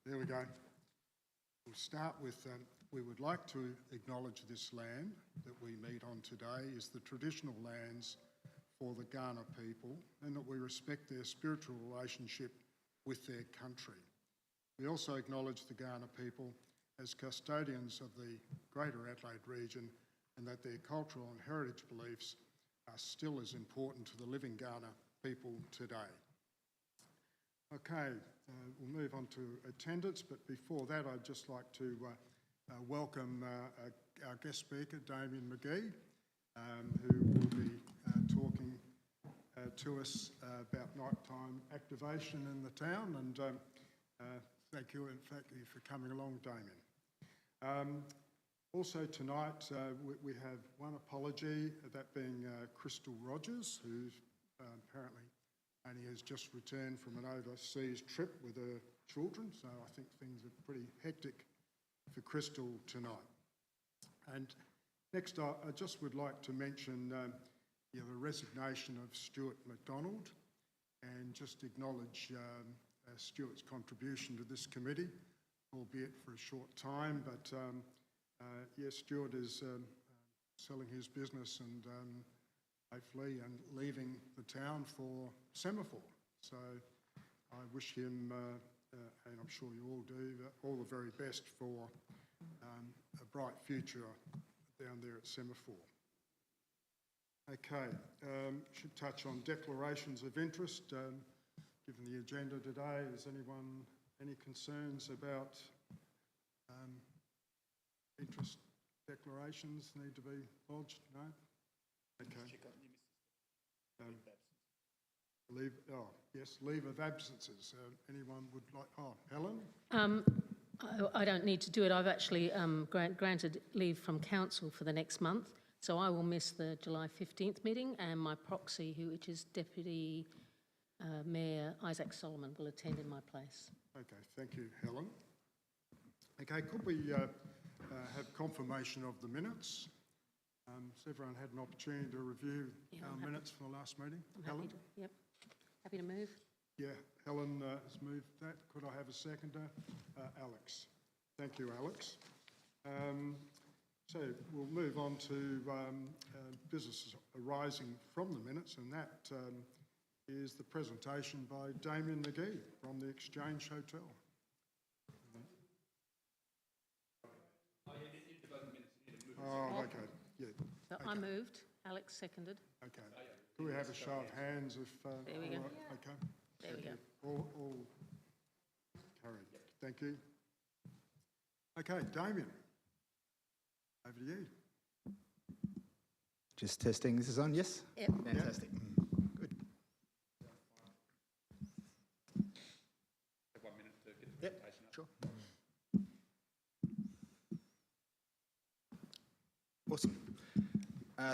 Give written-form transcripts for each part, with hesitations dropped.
There we go. We'll start with, we would like to acknowledge this land that we meet on today is the traditional lands for the Gawler people, and that we respect their spiritual relationship with their country. We also acknowledge the Gawler people as custodians of the Greater Adelaide region, and that their cultural and heritage beliefs are still as important to the living Gawler people today. Okay, we'll move on to attendance, but before that I'd just like to welcome our guest speaker, Damien McGee, who will be talking to us about nighttime activation in the town, and thank you for coming along, Damien. Also tonight we have one apology, that being Crystal Rogers, who apparently only has just returned from an overseas trip with her children, so I think things are pretty hectic for Crystal tonight. And next I just would like to mention the resignation of Stuart McDonald, and just acknowledge Stuart's contribution to this committee, albeit for a short time, but yes, Stuart is selling his business and hopefully and leaving the town for Semaphore. So I wish him, and I'm sure you all do, all the very best for a bright future down there at Semaphore. Okay, should touch on declarations of interest. Given the agenda today, is anyone any concerns about interest declarations need to be lodged? No? Okay. Leave of absences. Anyone would like? Oh, Helen? I don't need to do it. I've actually granted leave from council for the next month, so I will miss the July 15th meeting, and my proxy, which is Deputy Mayor Isaac Solomon, will attend in my place. Okay, thank you, Helen. Okay, could we have confirmation of the minutes? Has everyone had an opportunity to review our minutes from the last meeting? Helen? Happy to move. Yeah, Helen has moved that. Could I have a seconder? Alex. Thank you, Alex. So we'll move on to businesses arising from the minutes, and that is the presentation by Damien McGee from the Exchange Hotel. Oh, okay. Yeah. So okay. I moved. Alex seconded. Okay. Do we have a show of hands if... there we go. Okay. There we go. All carried. Thank you. Okay, Damien, over to you. Just testing. This is on, yes? Yep. Fantastic. Good. Have 1 minute to get the presentation up. Sure. Awesome.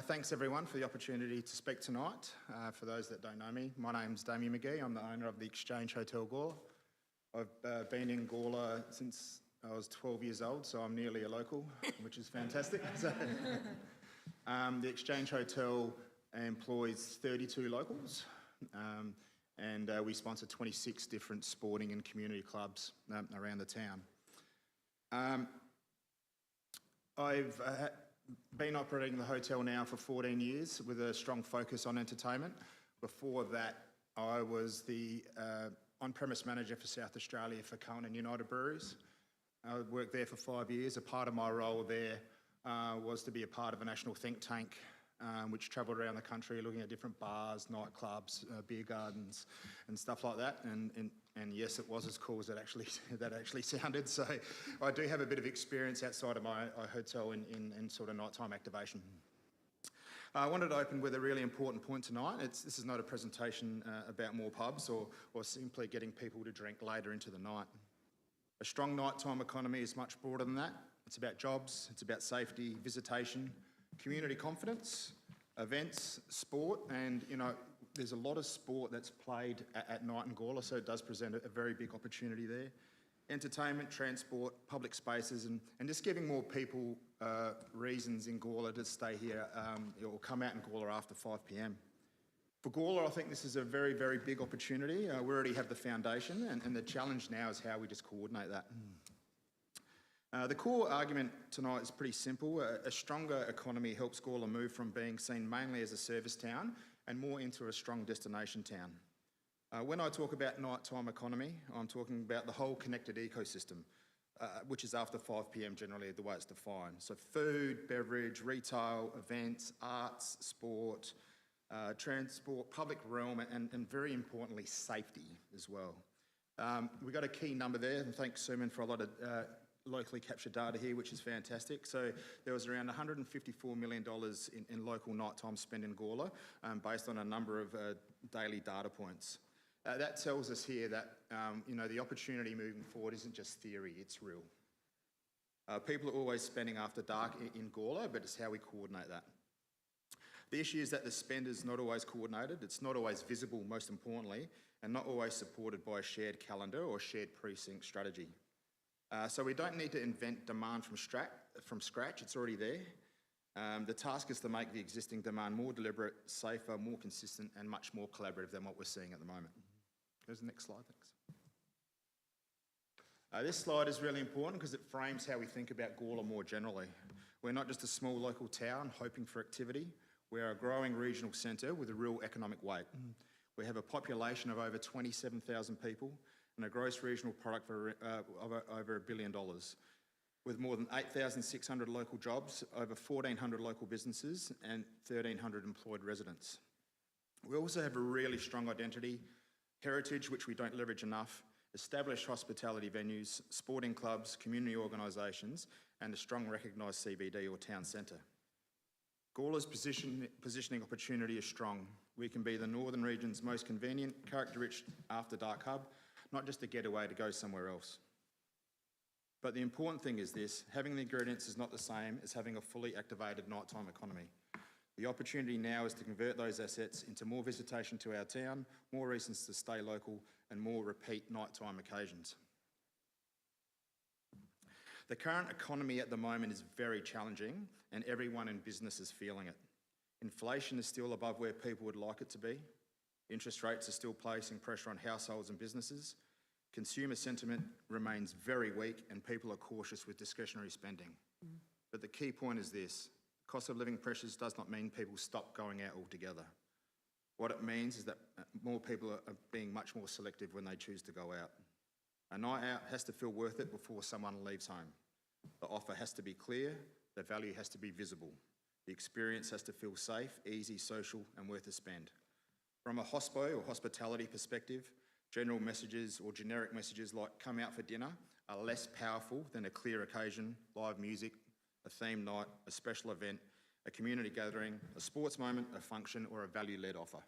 Thanks everyone for the opportunity to speak tonight. For those that don't know me, my name's Damien McGee. I'm the owner of the Exchange Hotel Gawler. I've been in Gawler since I was 12 years old, so I'm nearly a local, which is fantastic. So, the Exchange Hotel employs 32 locals, and we sponsor 26 different sporting and community clubs around the town. I've been operating the hotel now for 14 years with a strong focus on entertainment. Before that, I was the on-premise manager for South Australia for Cohen and United Breweries. I worked there for 5 years. A part of my role there was to be a part of a national think tank which travelled around the country looking at different bars, nightclubs, beer gardens and stuff like that. And yes, it was as cool as that actually sounded. So I do have a bit of experience outside of my hotel in sort of nighttime activation. I wanted to open with a really important point tonight. This is not a presentation about more pubs or simply getting people to drink later into the night. A strong nighttime economy is much broader than that. It's about jobs, it's about safety, visitation, community confidence, events, sport, and there's a lot of sport that's played at night in Gawler, so it does present a very big opportunity there. Entertainment, transport, public spaces, and just giving more people reasons in Gawler to stay here or come out in Gawler after 5 p.m. For Gawler, I think this is a very, very big opportunity. We already have the foundation, and the challenge now is how we just coordinate that. The core argument tonight is pretty simple. A stronger economy helps Gawler move from being seen mainly as a service town and more into a strong destination town. When I talk about nighttime economy, I'm talking about the whole connected ecosystem, which is after 5 p.m. generally the way it's defined. So food, beverage, retail, events, arts, sport, transport, public realm, and very importantly, safety as well. We've got a key number there, and thanks, Suman, for a lot of locally captured data here, which is fantastic. So there was around $154 million in local nighttime spend in Gawler, based on a number of daily data points. That tells us here that the opportunity moving forward isn't just theory, it's real. People are always spending after dark in Gawler, but it's how we coordinate that. The issue is that the spend is not always coordinated, it's not always visible, most importantly, and not always supported by a shared calendar or shared precinct strategy. So we don't need to invent demand from scratch, it's already there. The task is to make the existing demand more deliberate, safer, more consistent, and much more collaborative than what we're seeing at the moment. There's the next slide, thanks. This slide is really important because it frames how we think about Gawler more generally. We're not just a small local town hoping for activity, we're a growing regional centre with a real economic weight. We have a population of over 27,000 people and a gross regional product of over $1 billion, with more than 8,600 local jobs, over 1,400 local businesses and 1,300 employed residents. We also have a really strong identity, heritage which we don't leverage enough, established hospitality venues, sporting clubs, community organisations, and a strong recognised CBD or town centre. Gawler's positioning opportunity is strong. We can be the northern region's most convenient, character-rich after-dark hub, not just a getaway to go somewhere else. But the important thing is this: having the ingredients is not the same as having a fully activated nighttime economy. The opportunity now is to convert those assets into more visitation to our town, more reasons to stay local, and more repeat nighttime occasions. The current economy at the moment is very challenging, and everyone in business is feeling it. Inflation is still above where people would like it to be. Interest rates are still placing pressure on households and businesses. Consumer sentiment remains very weak, and people are cautious with discretionary spending. But the key point is this: cost of living pressures does not mean people stop going out altogether. What it means is that more people are being much more selective when they choose to go out. A night out has to feel worth it before someone leaves home. The offer has to be clear, the value has to be visible. The experience has to feel safe, easy, social, and worth a spend. From a hospo or hospitality perspective, general messages or generic messages like "come out for dinner" are less powerful than a clear occasion, live music, a theme night, a special event, a community gathering, a sports moment, a function, or a value-led offer.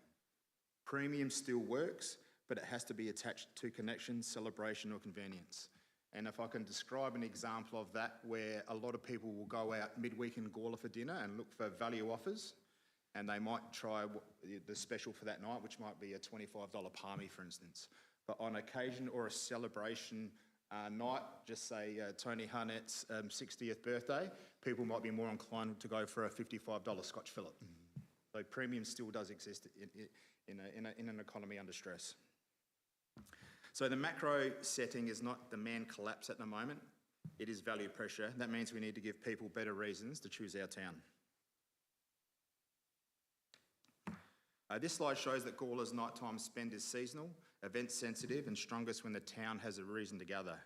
Premium still works, but it has to be attached to connection, celebration, or convenience. And if I can describe an example of that, where a lot of people will go out midweek in Gawler for dinner and look for value offers, and they might try the special for that night, which might be a $25 palmy, for instance. But on occasion or a celebration night, just say Tony Harnett's 60th birthday, people might be more inclined to go for a $55 Scotch fillet. So premium still does exist in an economy under stress. So the macro setting is not demand collapse at the moment, it is value pressure. That means we need to give people better reasons to choose our town. This slide shows that Gawler's nighttime spend is seasonal, event sensitive, and strongest when the town has a reason to gather.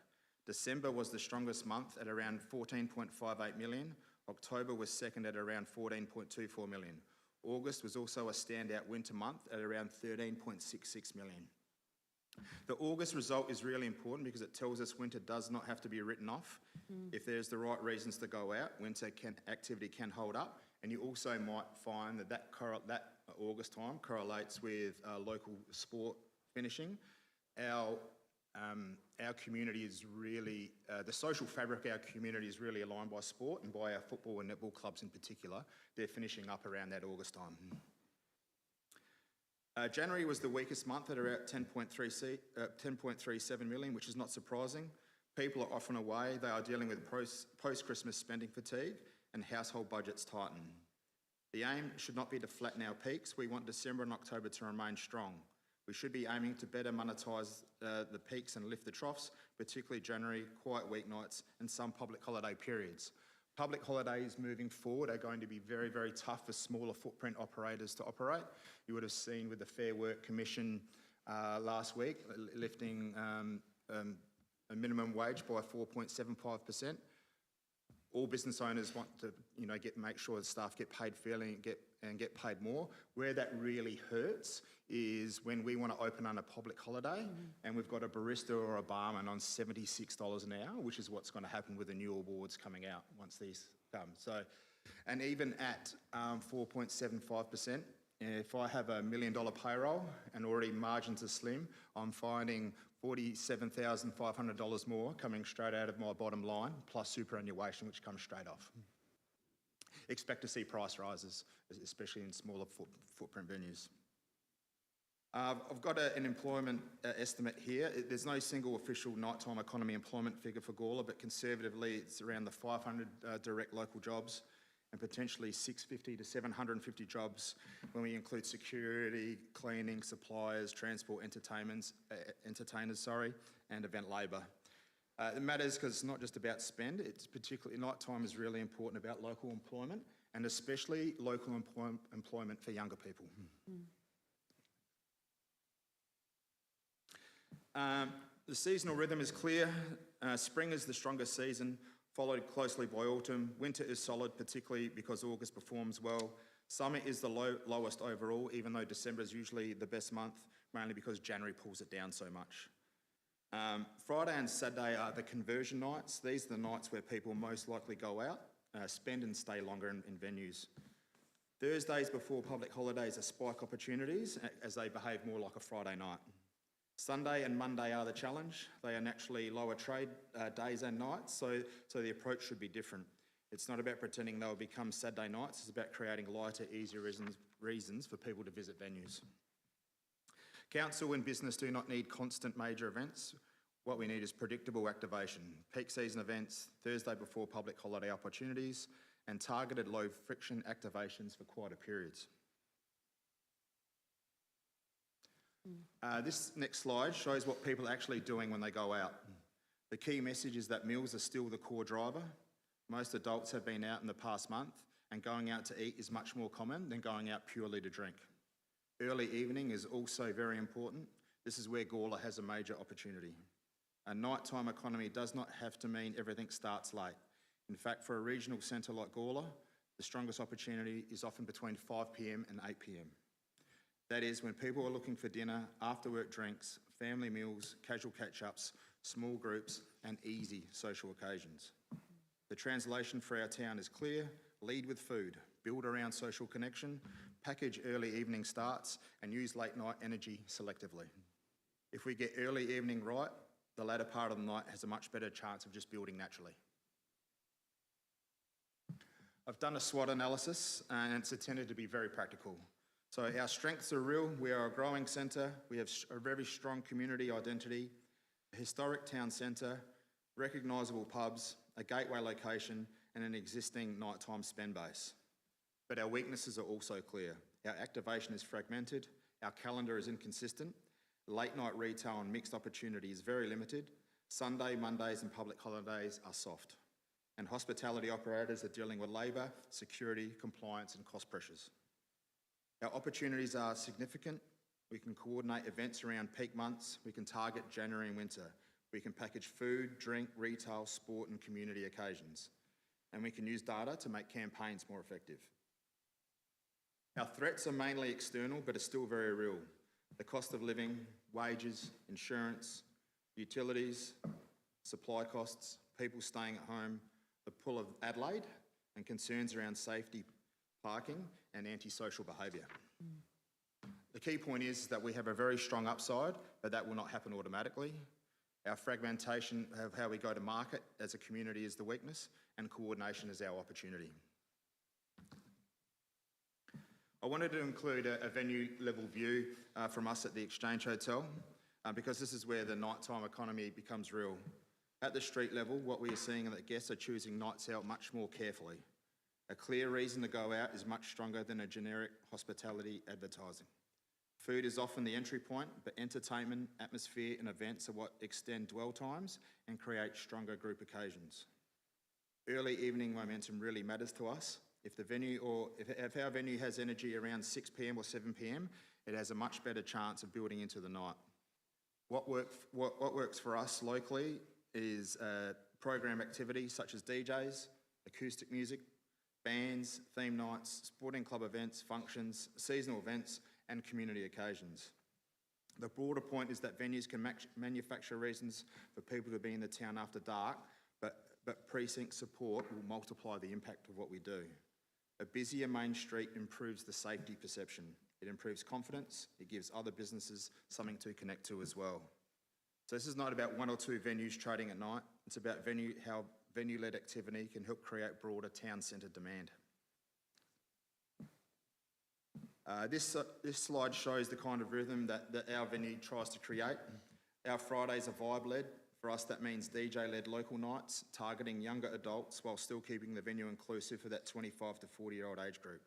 December was the strongest month at around 14.58 million. October was second at around 14.24 million. August was also a standout winter month at around 13.66 million. The August result is really important because it tells us winter does not have to be written off. If there's the right reasons to go out, winter activity can hold up, and you also might find that August time correlates with local sport finishing. Our community is really, the social fabric of our community is really aligned by sport and by our football and netball clubs in particular. They're finishing up around that August time. January was the weakest month at around 10.37 million, which is not surprising. People are often away, they are dealing with post-Christmas spending fatigue and household budgets tighten. The aim should not be to flatten our peaks. We want December and October to remain strong. We should be aiming to better monetise the peaks and lift the troughs, particularly January, quiet weeknights and some public holiday periods. Public holidays moving forward are going to be very, very tough for smaller footprint operators to operate. You would have seen with the Fair Work Commission last week, lifting a minimum wage by 4.75%. All business owners want to, make sure the staff get paid fairly and get paid more. Where that really hurts is when we want to open on a public holiday and we've got a barista or a barman on $76 an hour, which is what's going to happen with the new awards coming out once these come. So, and even at 4.75%, if I have $1 million payroll and already margins are slim, I'm finding $47,500 more coming straight out of my bottom line, plus superannuation, which comes straight off. Expect to see price rises, especially in smaller footprint venues. I've got an employment estimate here. There's no single official nighttime economy employment figure for Gawler, but conservatively it's around the 500 direct local jobs and potentially 650 to 750 jobs when we include security, cleaning, suppliers, transport, entertainers, and event labour. It matters because it's not just about spend, it's particularly, nighttime is really important about local employment and especially local employment for younger people. The seasonal rhythm is clear. Spring is the strongest season, followed closely by autumn. Winter is solid, particularly because August performs well. Summer is the lowest overall, even though December is usually the best month, mainly because January pulls it down so much. Friday and Saturday are the conversion nights. These are the nights where people most likely go out, spend and stay longer in venues. Thursdays before public holidays are spike opportunities as they behave more like a Friday night. Sunday and Monday are the challenge. They are naturally lower trade days and nights, so the approach should be different. It's not about pretending they'll become Saturday nights, it's about creating lighter, easier reasons for people to visit venues. Council and business do not need constant major events. What we need is predictable activation, peak season events, Thursday before public holiday opportunities, and targeted low friction activations for quieter periods. This next slide shows what people are actually doing when they go out. The key message is that meals are still the core driver. Most adults have been out in the past month, and going out to eat is much more common than going out purely to drink. Early evening is also very important. This is where Gawler has a major opportunity. A nighttime economy does not have to mean everything starts late. In fact, for a regional centre like Gawler, the strongest opportunity is often between 5 p.m. and 8 p.m. That is when people are looking for dinner, after-work drinks, family meals, casual catch-ups, small groups, and easy social occasions. The translation for our town is clear: lead with food, build around social connection, package early evening starts, and use late-night energy selectively. If we get early evening right, the latter part of the night has a much better chance of just building naturally. I've done a SWOT analysis, and it's intended to be very practical. So our strengths are real. We are a growing centre. We have a very strong community identity, a historic town centre, recognisable pubs, a gateway location, and an existing nighttime spend base. But our weaknesses are also clear. Our activation is fragmented, our calendar is inconsistent, late night retail and mixed opportunity is very limited, Sunday, Mondays and public holidays are soft, and hospitality operators are dealing with labour, security, compliance and cost pressures. Our opportunities are significant. We can coordinate events around peak months. We can target January and winter. We can package food, drink, retail, sport and community occasions. And we can use data to make campaigns more effective. Our threats are mainly external, but are still very real. The cost of living, wages, insurance, utilities, supply costs, people staying at home, the pull of Adelaide, and concerns around safety, parking, and antisocial behaviour. The key point is that we have a very strong upside, but that will not happen automatically. Our fragmentation of how we go to market as a community is the weakness, and coordination is our opportunity. I wanted to include a venue level view from us at the Exchange Hotel, because this is where the nighttime economy becomes real. At the street level, what we are seeing is that guests are choosing nights out much more carefully. A clear reason to go out is much stronger than a generic hospitality advertising. Food is often the entry point, but entertainment, atmosphere and events are what extend dwell times and create stronger group occasions. Early evening momentum really matters to us. If our venue has energy around 6 p.m. or 7 p.m, it has a much better chance of building into the night. What works for us locally is program activities such as DJs, acoustic music, bands, theme nights, sporting club events, functions, seasonal events, and community occasions. The broader point is that venues can manufacture reasons for people to be in the town after dark, but precinct support will multiply the impact of what we do. A busier main street improves the safety perception. It improves confidence. It gives other businesses something to connect to as well. So this is not about one or two venues trading at night. It's about how venue-led activity can help create broader town-centred demand. This slide shows the kind of rhythm that our venue tries to create. Our Fridays are vibe-led. For us, that means DJ-led local nights, targeting younger adults while still keeping the venue inclusive for that 25 to 40-year-old age group.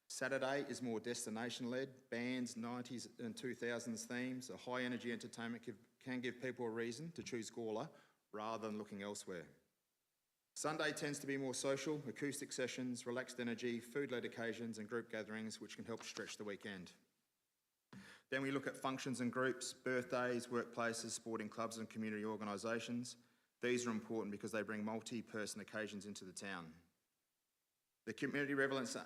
Saturday is more destination-led, bands, 90s and 2000s themes. A high-energy entertainment can give people a reason to choose Gawler rather than looking elsewhere. Sunday tends to be more social, acoustic sessions, relaxed energy, food-led occasions and group gatherings, which can help stretch the weekend. Then we look at functions and groups, birthdays, workplaces, sporting clubs and community organisations. These are important because they bring multi-person occasions into the town. The community relevance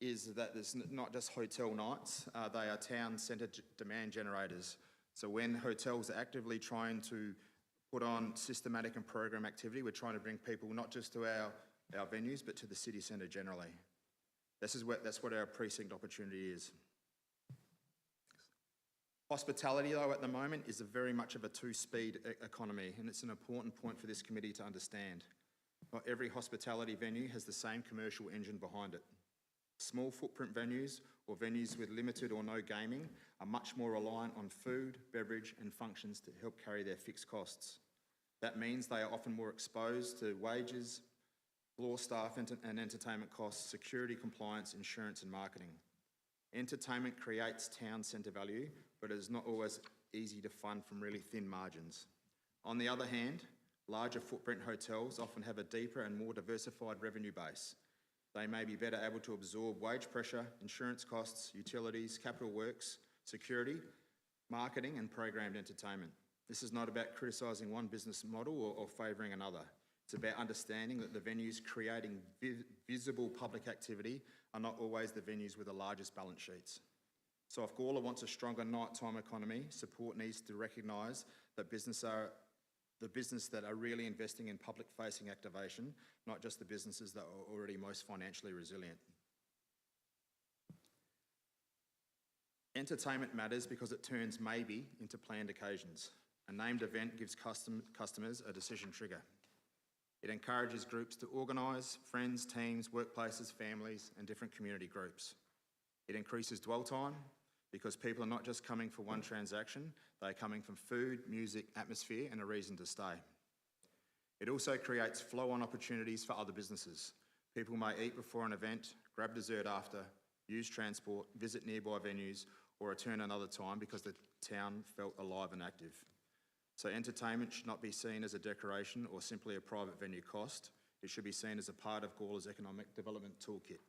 is that it's not just hotel nights, they are town-centred demand generators. So when hotels are actively trying to put on systematic and program activity, we're trying to bring people not just to our venues, but to the city centre generally. That's what our precinct opportunity is. Hospitality, though, at the moment is very much of a two-speed economy, and it's an important point for this committee to understand. Not every hospitality venue has the same commercial engine behind it. Small footprint venues or venues with limited or no gaming are much more reliant on food, beverage and functions to help carry their fixed costs. That means they are often more exposed to wages, floor staff and entertainment costs, security, compliance, insurance and marketing. Entertainment creates town centre value, but it is not always easy to fund from really thin margins. On the other hand, larger footprint hotels often have a deeper and more diversified revenue base. They may be better able to absorb wage pressure, insurance costs, utilities, capital works, security, marketing and programmed entertainment. This is not about criticising one business model or favouring another. It's about understanding that the venues creating visible public activity are not always the venues with the largest balance sheets. So if Gawler wants a stronger nighttime economy, support needs to recognise that the business that are really investing in public-facing activation, not just the businesses that are already most financially resilient. Entertainment matters because it turns maybe into planned occasions. A named event gives customers a decision trigger. It encourages groups to organise, friends, teams, workplaces, families and different community groups. It increases dwell time because people are not just coming for one transaction, they're coming from food, music, atmosphere and a reason to stay. It also creates flow-on opportunities for other businesses. People may eat before an event, grab dessert after, use transport, visit nearby venues or return another time because the town felt alive and active. So entertainment should not be seen as a decoration or simply a private venue cost. It should be seen as a part of Gawler's economic development toolkit.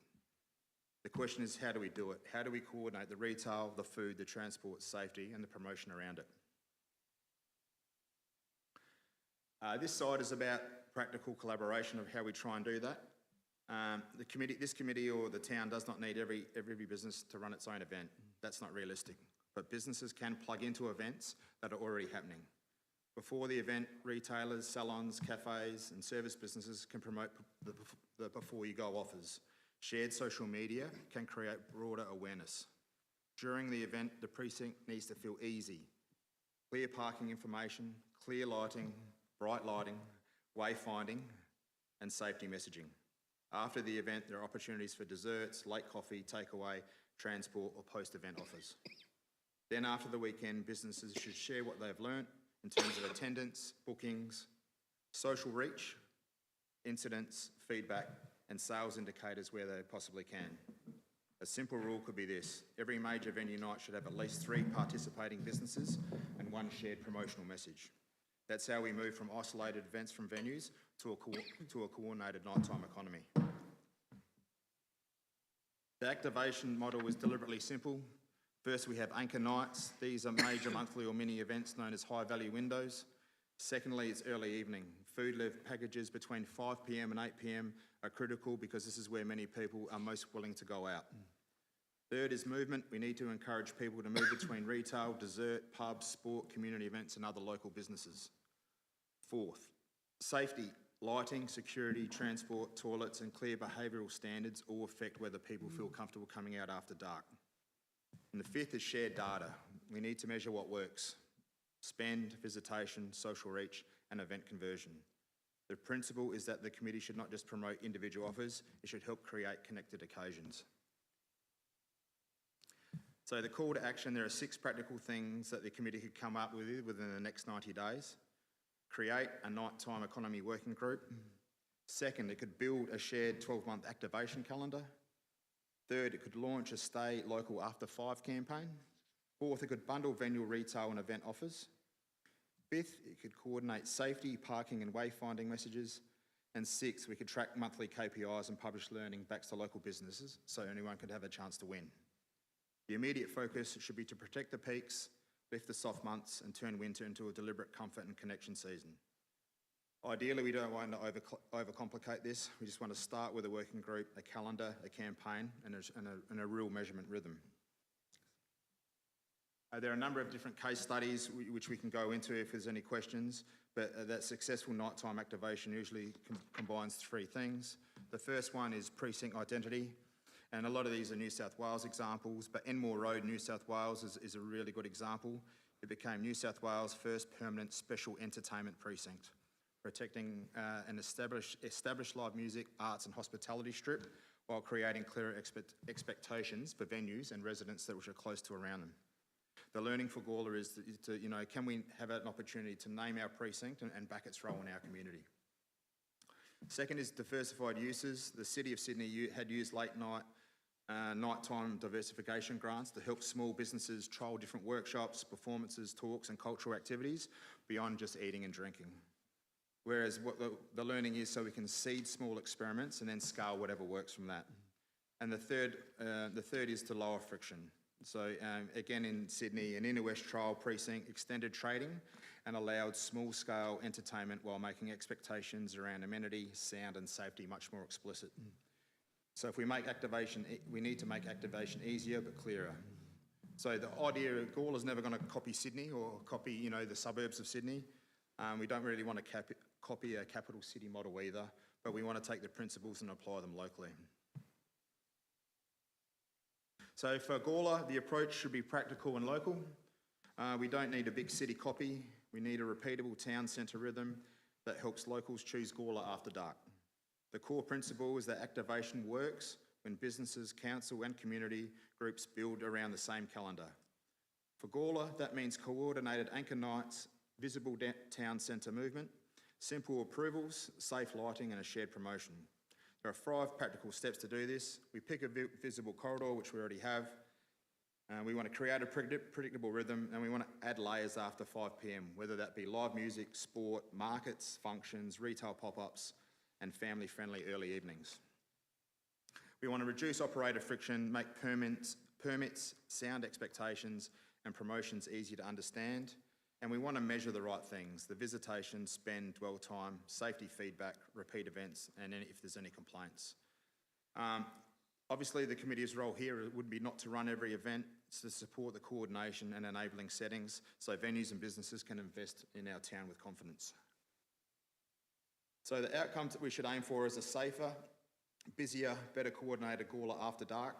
The question is, how do we do it? How do we coordinate the retail, the food, the transport, safety and the promotion around it? This side is about practical collaboration of how we try and do that. This committee or the town does not need every business to run its own event. That's not realistic. But businesses can plug into events that are already happening. Before the event, retailers, salons, cafes and service businesses can promote the before you go offers. Shared social media can create broader awareness. During the event, the precinct needs to feel easy. Clear parking information, clear lighting, bright lighting, wayfinding and safety messaging. After the event, there are opportunities for desserts, late coffee, takeaway, transport or post-event offers. Then after the weekend, businesses should share what they've learnt in terms of attendance, bookings, social reach, incidents, feedback and sales indicators where they possibly can. A simple rule could be this: every major venue night should have at least 3 participating businesses and 1 shared promotional message. That's how we move from isolated events from venues to a coordinated nighttime economy. The activation model is deliberately simple. First, we have anchor nights. These are major monthly or mini events known as high-value windows. Secondly, it's early evening. Food live packages between 5 p.m. and 8 p.m. are critical because this is where many people are most willing to go out. Third is movement. We need to encourage people to move between retail, dessert, pubs, sport, community events and other local businesses. Fourth, safety. Lighting, security, transport, toilets and clear behavioural standards all affect whether people feel comfortable coming out after dark. And the fifth is shared data. We need to measure what works: spend, visitation, social reach and event conversion. The principle is that the committee should not just promote individual offers, it should help create connected occasions. So the call to action, there are 6 practical things that the committee could come up with within the next 90 days. Create a nighttime economy working group. Second, it could build a shared 12-month activation calendar. Third, it could launch a Stay Local After 5 campaign. Fourth, it could bundle venue, retail and event offers. Fifth, it could coordinate safety, parking and wayfinding messages. And sixth, we could track monthly KPIs and publish learning back to local businesses so anyone could have a chance to win. The immediate focus should be to protect the peaks, lift the soft months and turn winter into a deliberate comfort and connection season. Ideally, we don't want to overcomplicate this. We just want to start with a working group, a calendar, a campaign and a real measurement rhythm. There are a number of different case studies which we can go into if there's any questions, but that successful nighttime activation usually combines 3 things. The first one is precinct identity, and a lot of these are New South Wales examples, but Enmore Road, New South Wales is a really good example. It became New South Wales' first permanent special entertainment precinct, protecting an established live music, arts and hospitality strip while creating clearer expectations for venues and residents that which are close to around them. The learning for Gawler is to, can we have an opportunity to name our precinct and back its role in our community? Second is diversified uses. The City of Sydney had used nighttime diversification grants to help small businesses trial different workshops, performances, talks and cultural activities beyond just eating and drinking. Whereas what the learning is so we can seed small experiments and then scale whatever works from that. And the third is to lower friction. So again in Sydney, an inner west trial precinct extended trading and allowed small-scale entertainment while making expectations around amenity, sound and safety much more explicit. So if we make activation, we need to make activation easier but clearer. So the idea of Gawler's never going to copy Sydney or copy, the suburbs of Sydney. We don't really want to copy a capital city model either, but we want to take the principles and apply them locally. So for Gawler, the approach should be practical and local. We don't need a big city copy. We need a repeatable town centre rhythm that helps locals choose Gawler after dark. The core principle is that activation works when businesses, council and community groups build around the same calendar. For Gawler, that means coordinated anchor nights, visible town centre movement, simple approvals, safe lighting and a shared promotion. There are 5 practical steps to do this. We pick a visible corridor, which we already have. We want to create a predictable rhythm and we want to add layers after 5 p.m, whether that be live music, sport, markets, functions, retail pop-ups and family-friendly early evenings. We want to reduce operator friction, make permits, sound expectations and promotions easy to understand. And we want to measure the right things: the visitation, spend, dwell time, safety feedback, repeat events, and if there's any complaints. Obviously, the committee's role here would be not to run every event, it's to support the coordination and enabling settings so venues and businesses can invest in our town with confidence. So the outcomes that we should aim for is a safer, busier, better coordinated Gawler after dark,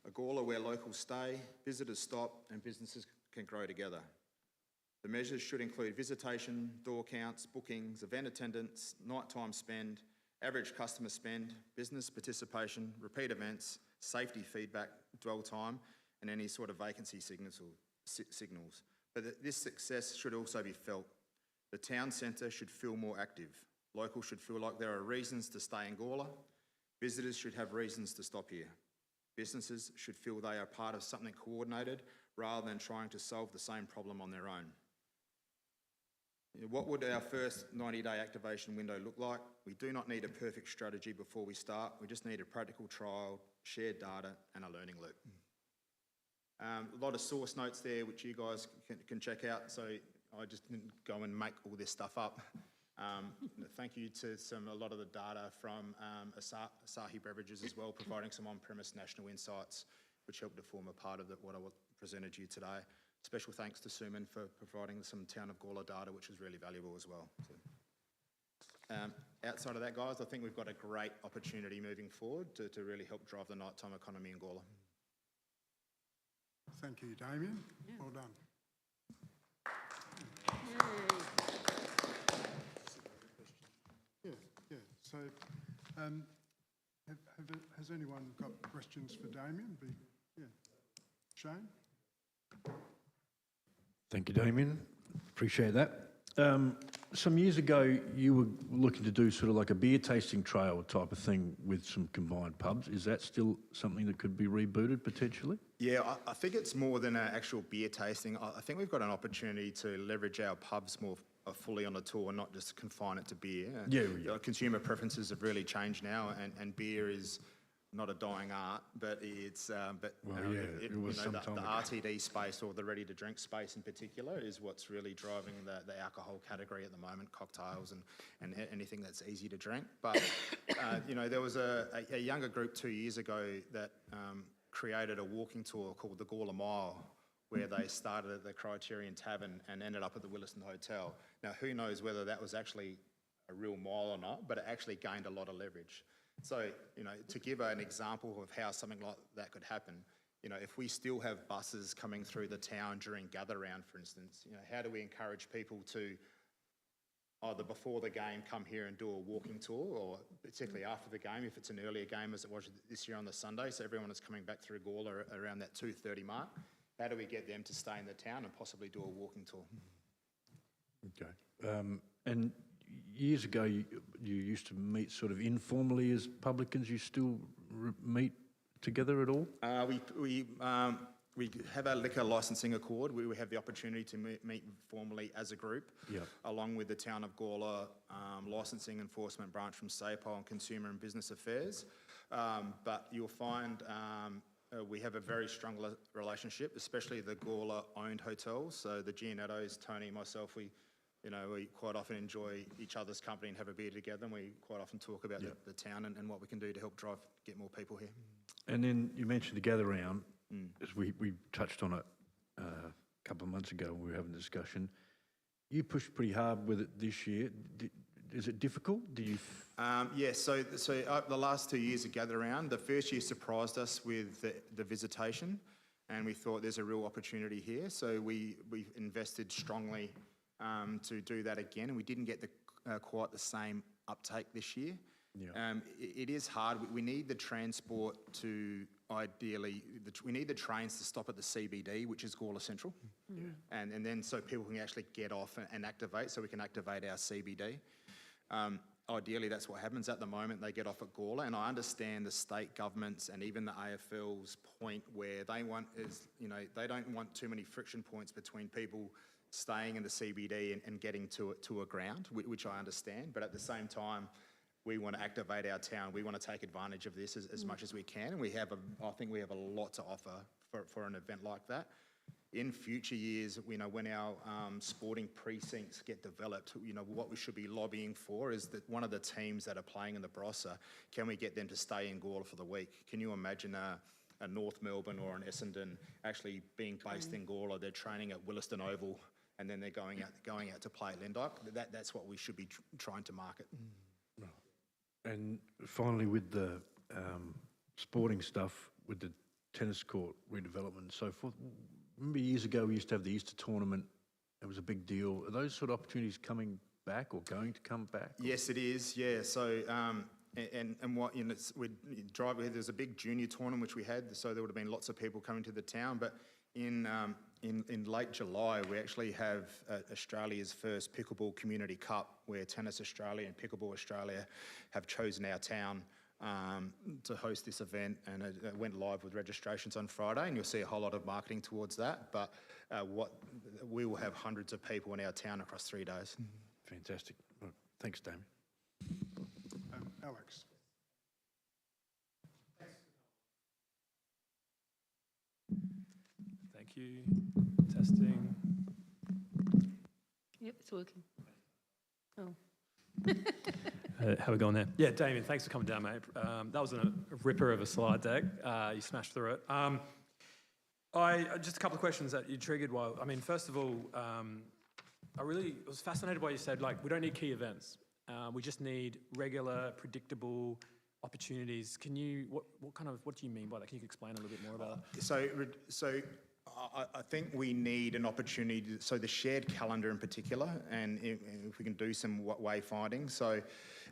a Gawler where locals stay, visitors stop, and businesses can grow together. The measures should include visitation, door counts, bookings, event attendance, nighttime spend, average customer spend, business participation, repeat events, safety feedback, dwell time, and any sort of vacancy signals. But this success should also be felt. The town centre should feel more active. Locals should feel like there are reasons to stay in Gawler. Visitors should have reasons to stop here. Businesses should feel they are part of something coordinated rather than trying to solve the same problem on their own. What would our first 90-day activation window look like? We do not need a perfect strategy before we start. We just need a practical trial, shared data, and a learning loop. A lot of source notes there, which you guys can check out. So I just didn't go and make all this stuff up. Thank you to a lot of the data from Asahi Beverages as well, providing some on-premise national insights, which helped to form a part of what I presented you today. Special thanks to Suman for providing some Town of Gawler data, which was really valuable as well. So, outside of that, guys, I think we've got a great opportunity moving forward to really help drive the nighttime economy in Gawler. Thank you, Damien. Yeah. Well done. Yeah. So, has anyone got questions for Damien? Yeah. Shane? Thank you, Damien. Appreciate that. Some years ago, you were looking to do sort of like a beer tasting trail type of thing with some combined pubs. Is that still something that could be rebooted potentially? Yeah, I think it's more than an actual beer tasting. I think we've got an opportunity to leverage our pubs more fully on the tour and not just confine it to beer. Yeah. Consumer preferences have really changed now, and beer is not a dying art, but it's it was some time the ago. RTD space, or the ready-to-drink space in particular, is what's really driving the alcohol category at the moment, cocktails and anything that's easy to drink. But there was a younger group 2 years ago that created a walking tour called the Gawler Mile, where they started at the Criterion Tavern and ended up at the Williston Hotel. Now, who knows whether that was actually a real mile or not, but it actually gained a lot of leverage. So, to give an example of how something like that could happen, if we still have buses coming through the town during gather round, for instance, how do we encourage people to either before the game come here and do a walking tour, or particularly after the game, if it's an earlier game as it was this year on the Sunday, so everyone is coming back through Gawler around that 2:30 mark. How do we get them to stay in the town and possibly do a walking tour? Okay. And years ago, you used to meet sort of informally as publicans. You still meet together at all? We have our liquor licensing accord. We have the opportunity to meet formally as a group, along with the Town of Gawler licensing enforcement branch from SAPOL and Consumer and Business Affairs. But you'll find we have a very strong relationship, especially the Gawler-owned hotels. So the Gianettos, Tony, myself, we quite often enjoy each other's company and have a beer together, and we quite often talk about the town and what we can do to help get more people here. And then you mentioned the gather round, as we touched on it a couple of months ago when we were having a discussion. You pushed pretty hard with it this year. Is it difficult? Do you? So the last 2 years of gather round, the first year surprised us with the visitation, and we thought there's a real opportunity here. So we invested strongly to do that again, and we didn't get quite the same uptake this year. Yeah. It is hard. We need the transport to we need the trains to stop at the CBD, which is Gawler Central, and then so people can actually get off and activate, so we can activate our CBD. Ideally, that's what happens. At the moment, they get off at Gawler, and I understand the state governments and even the AFL's point where they don't want too many friction points between people staying in the CBD and getting to a ground, which I understand. But at the same time, we want to activate our town. We want to take advantage of this as much as we can. And I think we have a lot to offer for an event like that. In future years, when our sporting precincts get developed, what we should be lobbying for is that one of the teams that are playing in the Barossa, can we get them to stay in Gawler for the week? Can you imagine a North Melbourne or an Essendon actually being based in Gawler? They're training at Williston Oval, and then they're going out to play at Lendyke. That's what we should be trying to market. Right. And finally, with the sporting stuff, with the tennis court redevelopment and so forth, remember years ago we used to have the Easter tournament. It was a big deal. Are those sort of opportunities coming back or going to come back? Yes, it is. Yeah. So we drive here. There's a big junior tournament which we had, so there would have been lots of people coming to the town. But in late July, we actually have Australia's first Pickleball Community Cup, where Tennis Australia and Pickleball Australia have chosen our town to host this event, and it went live with registrations on Friday, and you'll see a whole lot of marketing towards that. But we will have hundreds of people in our town across 3 days. Fantastic. Well, thanks, Damien. Alex. Thank you. Testing. Yep, it's working. Oh. How we going there? Yeah, Damien, thanks for coming down, mate. That was a ripper of a slide deck. You smashed through it. Just a couple of questions that you triggered. First of all, I really was fascinated by what you said, like, we don't need key events. We just need regular, predictable opportunities. Can you, what do you mean by that? Can you explain a little bit more about that? So I think we need an opportunity, so the shared calendar in particular, and if we can do some wayfinding. So,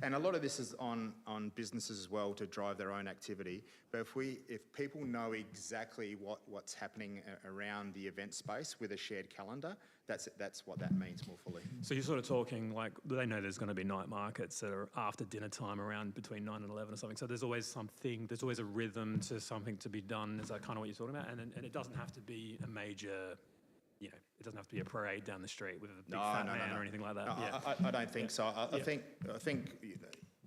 and a lot of this is on businesses as well to drive their own activity. But if people know exactly what's happening around the event space with a shared calendar, that's what that means more fully. So you're sort of talking like, they know there's going to be night markets that are after dinner time around between 9 and 11 or something. So there's always something, there's always a rhythm to something to be done. Is that kind of what you're talking about? And it doesn't have to be a major, it doesn't have to be a parade down the street with a big fat man or anything like that. No, I don't think so. I think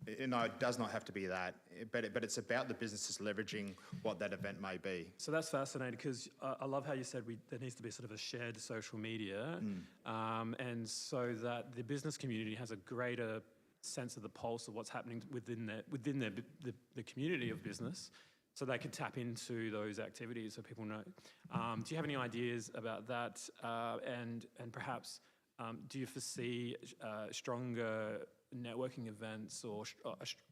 it does not have to be that, but it's about the businesses leveraging what that event may be. So that's fascinating, because I love how you said there needs to be sort of a shared social media, and so that the business community has a greater sense of the pulse of what's happening within the community of business, so they can tap into those activities so people know. Do you have any ideas about that? And perhaps do you foresee stronger networking events or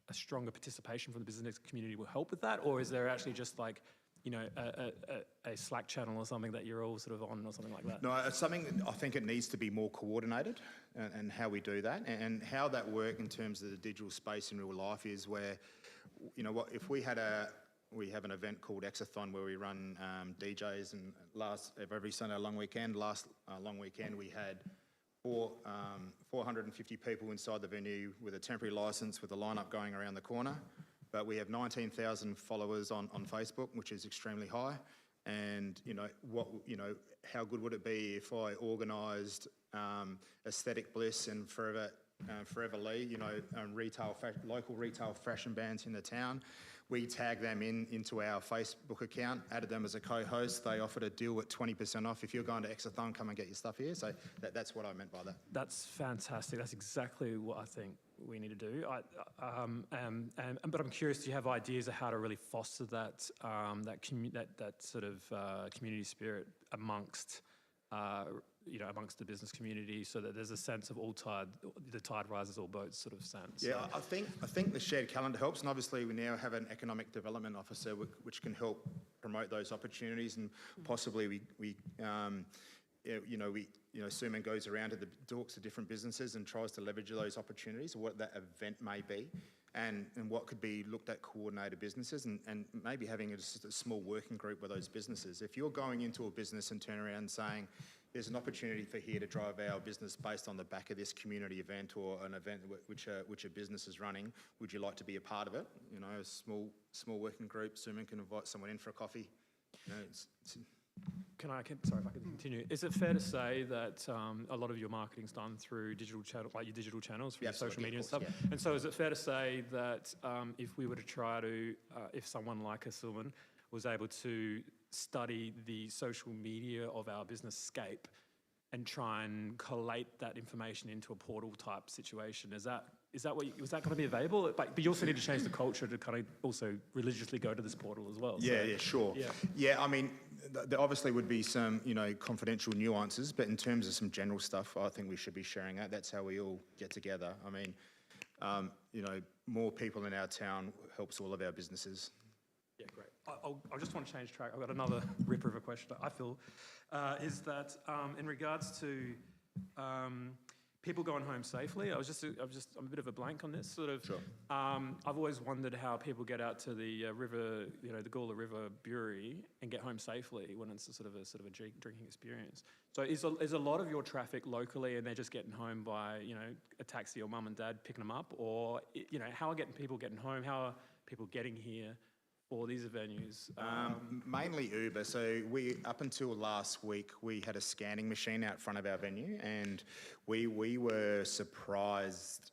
a stronger participation from the business community will help with that? Or is there actually just like, a Slack channel or something that you're all sort of on or something like that? No, it's something I think it needs to be more coordinated, and how we do that, and how that work in terms of the digital space in real life is where, if we have an event called Exathon where we run DJs, and every Sunday long weekend, last long weekend we had 450 people inside the venue with a temporary license with a lineup going around the corner. But we have 19,000 followers on Facebook, which is extremely high. And, how good would it be if I organised Aesthetic Bliss and Forever Lee, local retail fashion bands in the town. We tag them into our Facebook account, added them as a co-host. They offered a deal at 20% off. If you're going to Exathon, come and get your stuff here. So that's what I meant by that. That's fantastic. That's exactly what I think we need to do. But I'm curious, do you have ideas of how to really foster that sort of community spirit amongst amongst the business community, so that there's a sense of the tide rises, all boats sort of sense? Yeah, I think the shared calendar helps, and obviously we now have an economic development officer which can help promote those opportunities, and possibly Suman goes around to talks to different businesses and tries to leverage those opportunities, or what that event may be, and what could be looked at coordinated businesses, and maybe having just a small working group with those businesses. If you're going into a business and turn around saying, there's an opportunity for here to drive our business based on the back of this community event, or an event which a business is running, would you like to be a part of it? A small working group. Suman can invite someone in for a coffee. Sorry, if I can continue. Is it fair to say that a lot of your marketing's done through digital channels, like your digital channels, through your social media and stuff? Yeah. And so is it fair to say that if we were to try to, if someone like a Suman was able to study the social media of our business scape and try and collate that information into a portal type situation, was that going to be available? But you also need to change the culture to kind of also religiously go to this portal as well. Yeah, sure. Yeah, I mean, there obviously would be some, confidential nuances, but in terms of some general stuff, I think we should be sharing that. That's how we all get together. I mean, more people in our town helps all of our businesses. Yeah, great. I just want to change track. I've got another ripper of a question, I feel, is that in regards to people going home safely, I'm a bit of a blank on this sort of. Sure. I've always wondered how people get out to the river, the Gawler River Brewery and get home safely when it's a sort of a drinking experience. So is a lot of your traffic locally, and they're just getting home by a taxi or mum and dad picking them up, or how are people getting home? How are people getting here for these venues? Mainly Uber. So up until last week, we had a scanning machine out front of our venue, and we were surprised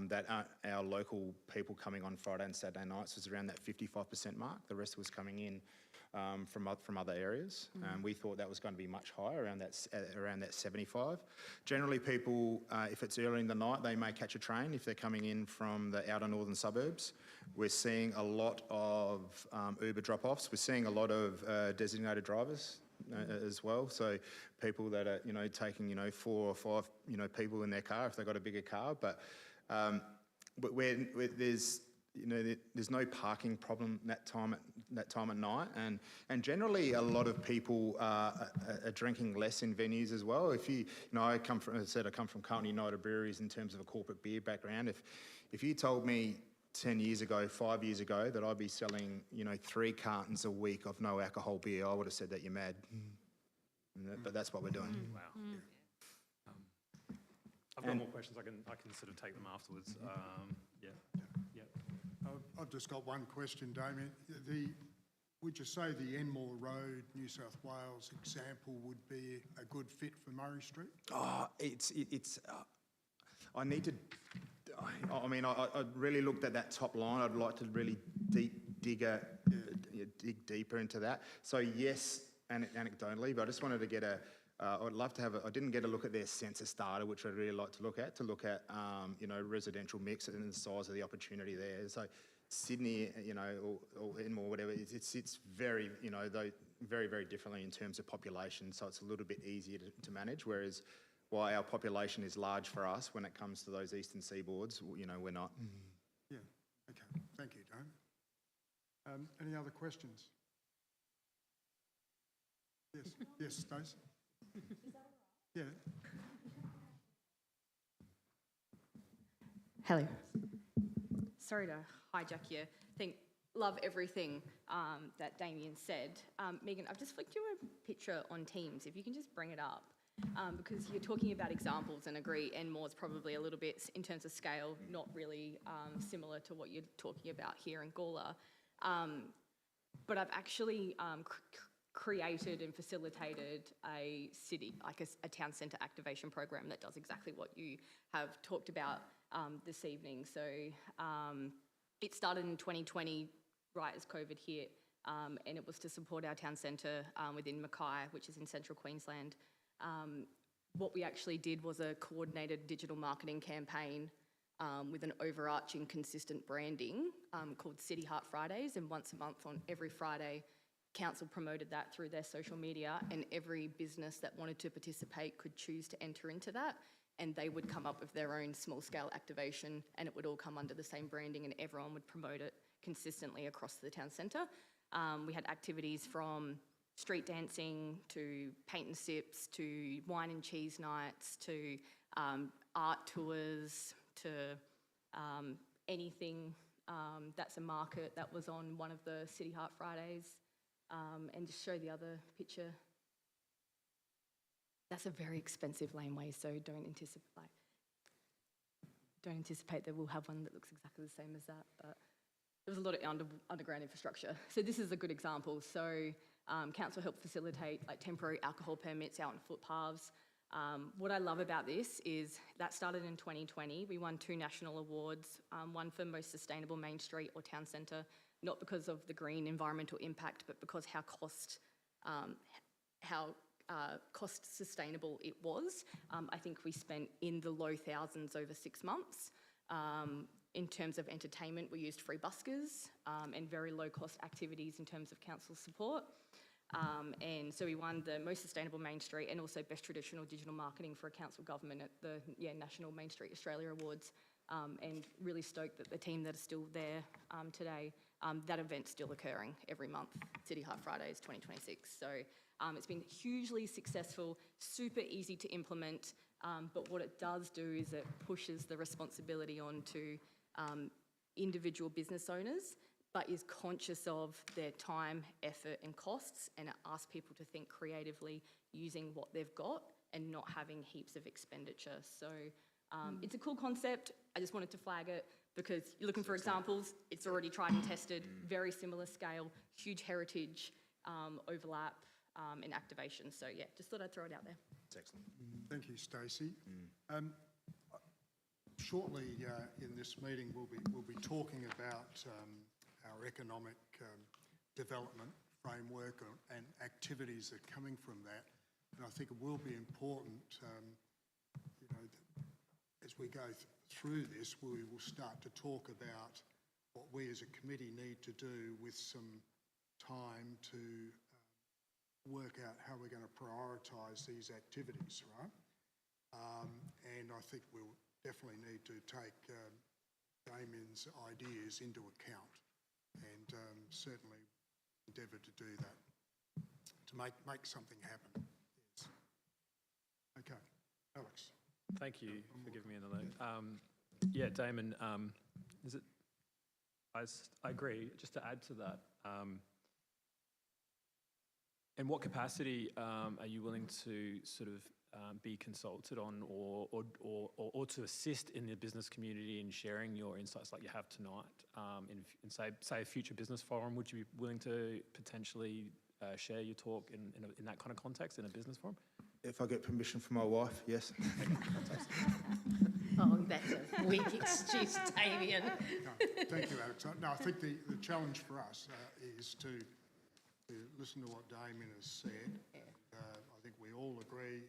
that our local people coming on Friday and Saturday nights was around that 55% mark. The rest was coming in from other areas. We thought that was going to be much higher, around that 75. Generally, people, if it's early in the night, they may catch a train if they're coming in from the outer northern suburbs. We're seeing a lot of Uber drop-offs. We're seeing a lot of designated drivers as well. So people that are, taking, 4 or 5, people in their car if they've got a bigger car. But where there's, there's no parking problem that time at night, and generally a lot of people are drinking less in venues as well. If you, I come from Carlton United Breweries in terms of a corporate beer background. If you told me 10 years ago, 5 years ago, that I'd be selling, 3 cartons a week of no alcohol beer, I would have said that you're mad. But that's what we're doing. Wow. I've got more questions. I can sort of take them afterwards. Yeah. I've just got one question, Damien. Would you say the Enmore Road, New South Wales example would be a good fit for Murray Street? I need to. I really looked at that top line. I'd like to really dig deeper into that. So yes, anecdotally, but I just wanted to get I'd love to have I didn't get a look at their census data, which I'd really like to look at, residential mix and the size of the opportunity there. So Sydney, or Enmore, whatever, it sits very, very, very differently in terms of population. So it's a little bit easier to manage, whereas while our population is large for us, when it comes to those eastern seaboards, we're not. Yeah, okay. Thank you, Dame. Any other questions? Yes, Stacey? Yeah. Hello. Sorry to hijack you. Love everything that Damien said. Megan, I've just flicked you a picture on Teams. If you can just bring it up. Because you're talking about examples, and agree, Enmore's probably a little bit, in terms of scale, not really similar to what you're talking about here in Gawler. But I've actually created and facilitated a city, like a town centre activation program that does exactly what you have talked about this evening. So it started in 2020, right as COVID hit, and it was to support our town centre within Mackay, which is in central Queensland. What we actually did was a coordinated digital marketing campaign with an overarching consistent branding called City Heart Fridays, and once a month on every Friday, council promoted that through their social media, and every business that wanted to participate could choose to enter into that, and they would come up with their own small-scale activation, and it would all come under the same branding, and everyone would promote it consistently across the town centre. We had activities from street dancing to paint and sips to wine and cheese nights to art tours to anything that's a market that was on one of the City Heart Fridays. And just show the other picture. That's a very expensive laneway, so don't anticipate that we'll have one that looks exactly the same as that, but there was a lot of underground infrastructure. So this is a good example. So council helped facilitate temporary alcohol permits out on footpaths. What I love about this is that started in 2020. We won 2 national awards, one for most sustainable main street or town centre, not because of the green environmental impact, but because how cost sustainable it was. I think we spent in the low thousands over 6 months. In terms of entertainment, we used free buskers and very low cost activities in terms of council support. And so we won the most sustainable main street and also best traditional digital marketing for a council government at the National Main Street Australia Awards. And really stoked that the team that are still there today, that event's still occurring every month, City Heart Fridays 2026. So it's been hugely successful, super easy to implement, but what it does do is it pushes the responsibility onto individual business owners, but is conscious of their time, effort and costs, and it asks people to think creatively using what they've got and not having heaps of expenditure. So it's a cool concept. I just wanted to flag it. because you're looking for examples, it's already tried and tested, very similar scale, huge heritage overlap in activation. So yeah, just thought I'd throw it out there. It's excellent. Thank you, Stacey. Shortly in this meeting, we'll be talking about our economic development framework and activities that are coming from that. And I think it will be important, you know, as we go through this, we will start to talk about what we as a committee need to do with some time to work out how we're going to prioritise these activities, right? And I think we'll definitely need to take Damien's ideas into account and certainly endeavour to do that, to make something happen. Yes. Okay, Alex. Thank you for giving me another. Yeah, Damon, is it? I agree. Just to add to that, in what capacity are you willing to sort of be consulted on, or to assist in the business community in sharing your insights like you have tonight? In say a future business forum, would you be willing to potentially share your talk in that kind of context in a business forum? If I get permission from my wife, yes. Oh, that's a weak excuse, Damien. No, thank you, Alex. No, I think the challenge for us is to listen to what Damien has said. I think we all agree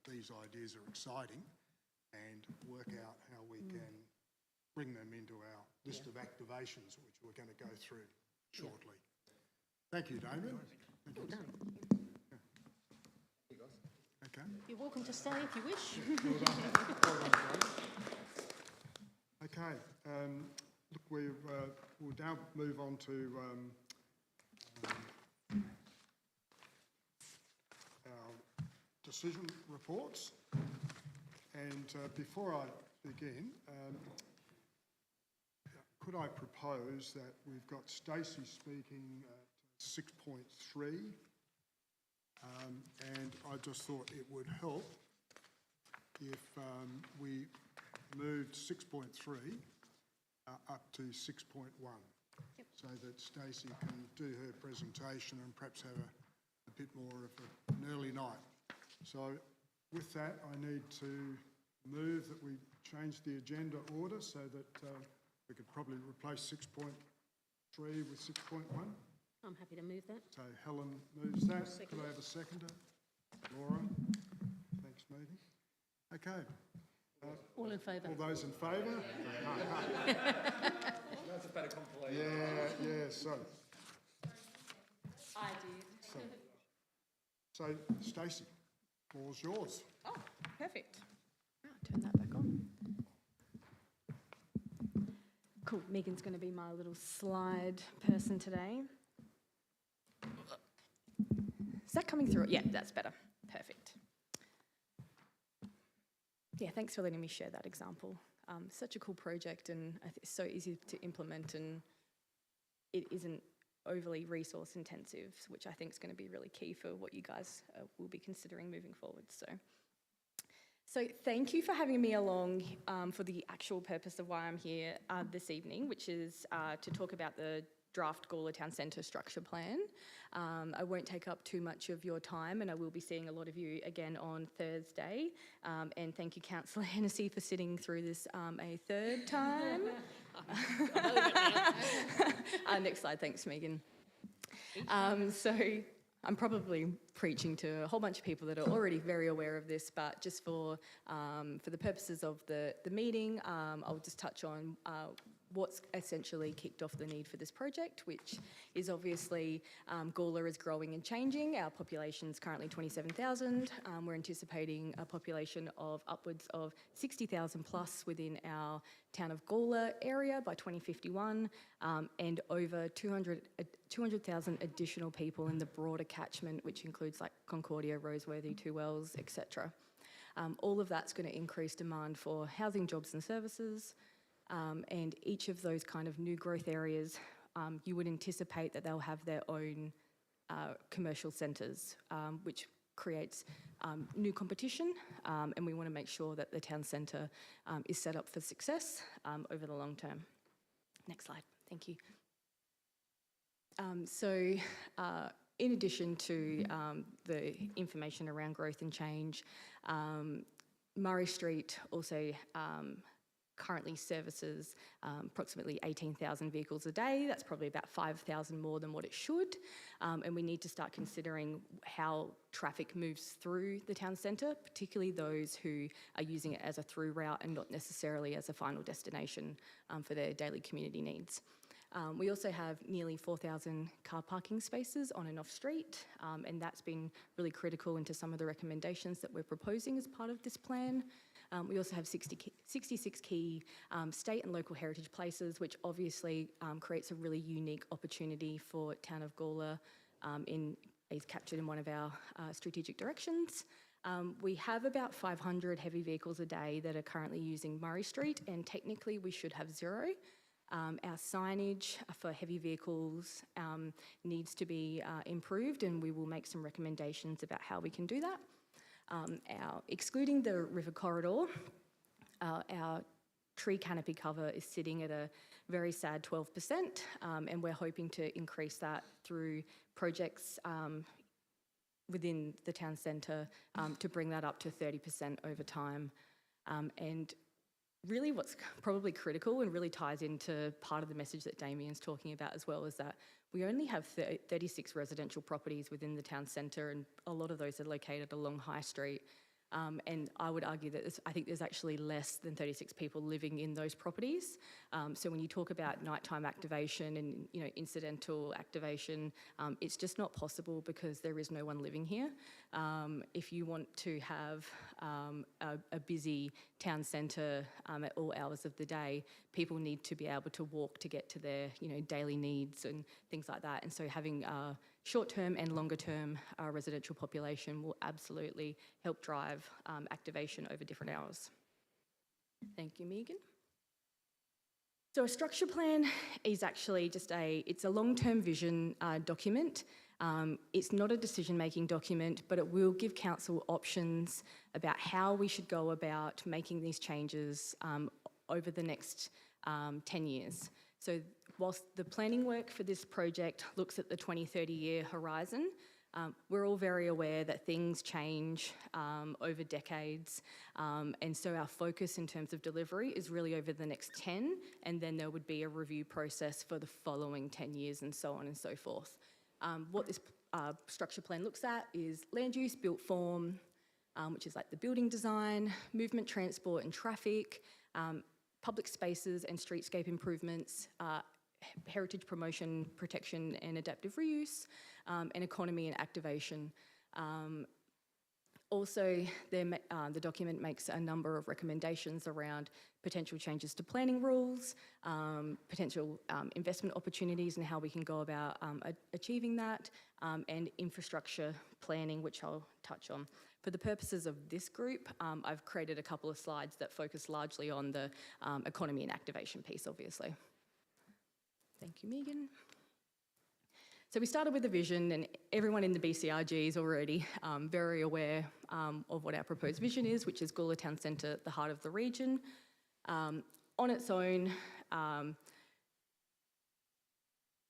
these ideas are exciting, and work out how we can bring them into our list of activations, which we're going to go through shortly. Thank you, Damien. Well done. Okay. You're welcome to stay if you wish. Well done. Well done, Dave. Okay. Look, we'll now move on to our decision reports. And before I begin, could I propose that we've got Stacey speaking at 6.3, and I just thought it would help if we moved 6.3 up to 6.1, so that Stacey can do her presentation and perhaps have a bit more of an early night. So with that, I need to move that we change the agenda order so that we could probably replace 6.3 with 6.1. I'm happy to move that. So Helen moves that. Second. Could I have a seconder? Laura. Thanks, Megan. Okay. All in favour? All those in favour? That's a better compilation. Yeah, so. I did. So Stacey, floor's yours. Oh, perfect. Turn that back on. Cool. Megan's going to be my little slide person today. Is that coming through? Yeah, that's better. Perfect. Yeah, thanks for letting me share that example. Such a cool project, and it's so easy to implement, and it isn't overly resource intensive, which I think is going to be really key for what you guys will be considering moving forward. So thank you for having me along for the actual purpose of why I'm here this evening, which is to talk about the draft Gawler Town Centre structure plan. I won't take up too much of your time, and I will be seeing a lot of you again on Thursday. And thank you, Councillor Hennessy, for sitting through this a third time. Next slide, thanks, Megan. So I'm probably preaching to a whole bunch of people that are already very aware of this, but just for the purposes of the meeting, I'll just touch on what's essentially kicked off the need for this project, which is obviously Gawler is growing and changing. Our population is currently 27,000. We're anticipating a population of upwards of 60,000 plus within our town of Gawler area by 2051, and over 200,000 additional people in the broader catchment, which includes like Concordia, Roseworthy, Two Wells, etc. All of that's going to increase demand for housing, jobs and services. And each of those kind of new growth areas, you would anticipate that they'll have their own commercial centres, which creates new competition, and we want to make sure that the town centre is set up for success over the long term. Next slide, thank you. So in addition to the information around growth and change, Murray Street also currently services approximately 18,000 vehicles a day. That's probably about 5,000 more than what it should. And we need to start considering how traffic moves through the town centre, particularly those who are using it as a through route and not necessarily as a final destination for their daily community needs. We also have nearly 4,000 car parking spaces on and off street, and that's been really critical into some of the recommendations that we're proposing as part of this plan. We also have 66 key state and local heritage places, which obviously creates a really unique opportunity for town of Gawler is captured in one of our strategic directions. We have about 500 heavy vehicles a day that are currently using Murray Street, and technically we should have zero. Our signage for heavy vehicles needs to be improved, and we will make some recommendations about how we can do that. Excluding the river corridor, our tree canopy cover is sitting at a very sad 12%, and we're hoping to increase that through projects within the town centre to bring that up to 30% over time. And really what's probably critical and really ties into part of the message that Damien's talking about as well is that we only have 36 residential properties within the town centre, and a lot of those are located along High Street. And I would argue that I think there's actually less than 36 people living in those properties. So when you talk about nighttime activation and incidental activation, it's just not possible because there is no one living here. If you want to have a busy town centre at all hours of the day, people need to be able to walk to get to their daily needs and things like that. And so having short-term and longer-term residential population will absolutely help drive activation over different hours. Thank you, Megan. So a structure plan is actually it's a long-term vision document. It's not a decision-making document, but it will give council options about how we should go about making these changes over the next 10 years. So whilst the planning work for this project looks at the 20-30 year horizon, we're all very aware that things change over decades, and so our focus in terms of delivery is really over the next 10, and then there would be a review process for the following 10 years and so on and so forth. What this structure plan looks at is land use, built form, which is like the building design, movement, transport and traffic, public spaces and streetscape improvements, heritage promotion, protection and adaptive reuse, and economy and activation. Also, the document makes a number of recommendations around potential changes to planning rules, potential investment opportunities and how we can go about achieving that, and infrastructure planning, which I'll touch on. For the purposes of this group, I've created a couple of slides that focus largely on the economy and activation piece, obviously. Thank you, Megan. So we started with a vision, and everyone in the BCRG is already very aware of what our proposed vision is, which is Gawler Town Centre at the heart of the region. On its own,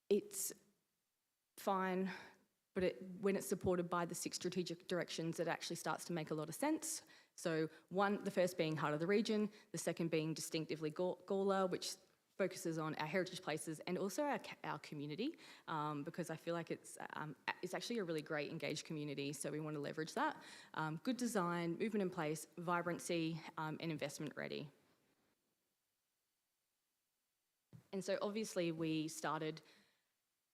it's fine, but when it's supported by the 6 strategic directions, it actually starts to make a lot of sense. So the first being heart of the region, the second being distinctively Gawler, which focuses on our heritage places and also our community, because I feel like it's actually a really great engaged community, so we want to leverage that. Good design, movement in place, vibrancy, and investment ready. And so obviously we started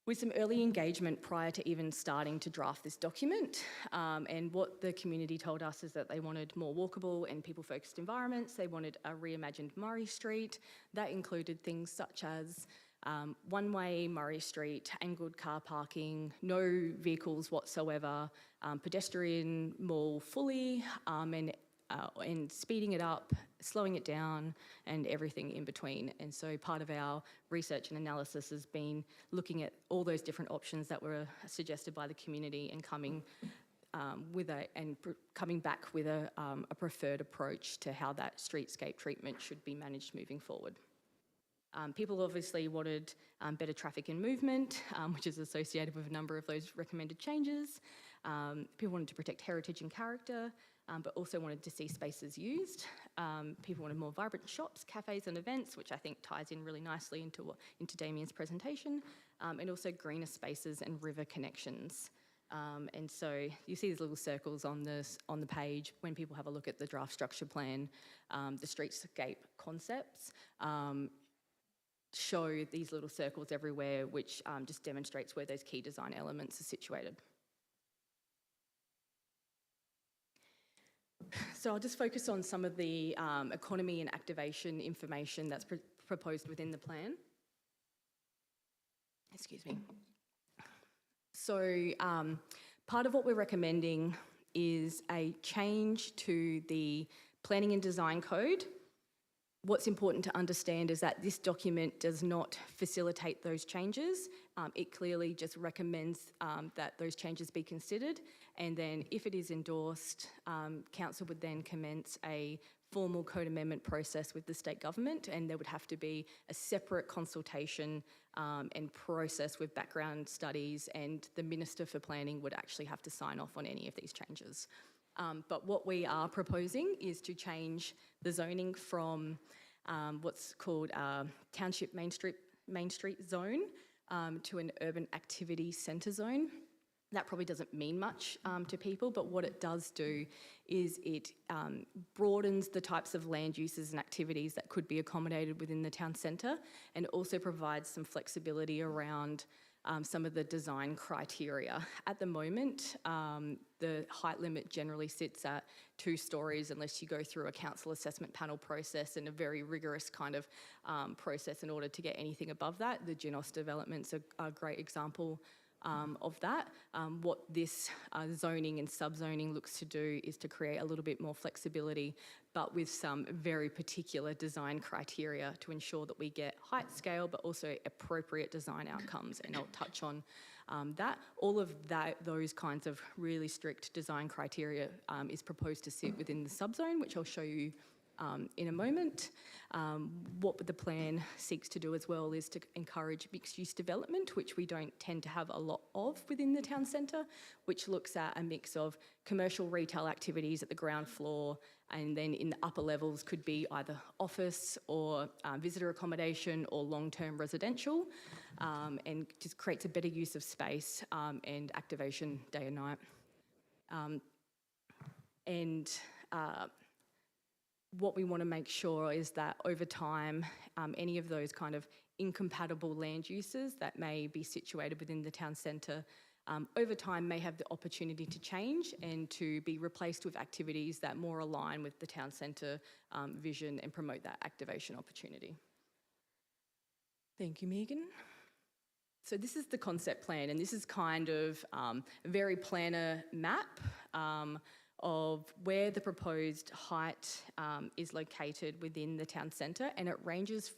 with some early engagement prior to even starting to draft this document. And what the community told us is that they wanted more walkable and people-focused environments. They wanted a reimagined Murray Street. That included things such as one-way Murray Street, angled car parking, no vehicles whatsoever, pedestrian mall fully, and speeding it up, slowing it down, and everything in between. And so part of our research and analysis has been looking at all those different options that were suggested by the community and coming back with a preferred approach to how that streetscape treatment should be managed moving forward. People obviously wanted better traffic and movement, which is associated with a number of those recommended changes. People wanted to protect heritage and character, but also wanted to see spaces used. People wanted more vibrant shops, cafes and events, which I think ties in really nicely into Damien's presentation, and also greener spaces and river connections. And so you see these little circles on the page when people have a look at the draft structure plan. The streetscape concepts show these little circles everywhere, which just demonstrates where those key design elements are situated. So I'll just focus on some of the economy and activation information that's proposed within the plan. Excuse me. So part of what we're recommending is a change to the planning and design code. What's important to understand is that this document does not facilitate those changes. It clearly just recommends that those changes be considered, and then if it is endorsed, council would then commence a formal code amendment process with the state government, and there would have to be a separate consultation and process with background studies, and the Minister for Planning would actually have to sign off on any of these changes. But what we are proposing is to change the zoning from what's called Township Main Street Zone to an Urban Activity Centre Zone. That probably doesn't mean much to people, but what it does do is it broadens the types of land uses and activities that could be accommodated within the town centre, and also provides some flexibility around some of the design criteria. At the moment, the height limit generally sits at 2 stories unless you go through a council assessment panel process and a very rigorous kind of process in order to get anything above that. The Genos development's a great example of that. What this zoning and subzoning looks to do is to create a little bit more flexibility, but with some very particular design criteria to ensure that we get height, scale, but also appropriate design outcomes, and I'll touch on that. All of those kinds of really strict design criteria is proposed to sit within the subzone, which I'll show you in a moment. What the plan seeks to do as well is to encourage mixed-use development, which we don't tend to have a lot of within the town centre, which looks at a mix of commercial retail activities at the ground floor, and then in the upper levels could be either office or visitor accommodation or long-term residential, and just creates a better use of space and activation day and night. What we want to make sure is that over time, any of those kind of incompatible land uses that may be situated within the town centre over time may have the opportunity to change and to be replaced with activities that more align with the town centre vision and promote that activation opportunity. Thank you, Megan. So this is the concept plan, and this is kind of a very planner map of where the proposed height is located within the town centre, and it ranges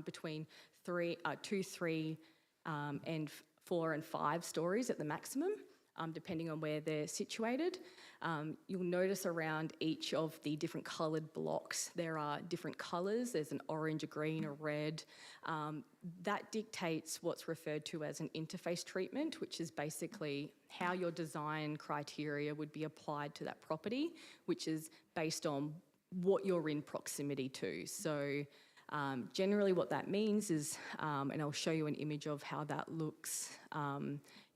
between 2, 3, and 4 and 5 stories at the maximum, depending on where they're situated. You'll notice around each of the different coloured blocks there are different colours. There's an orange, a green, a red. That dictates what's referred to as an interface treatment, which is basically how your design criteria would be applied to that property, which is based on what you're in proximity to. So generally what that means is, and I'll show you an image of how that looks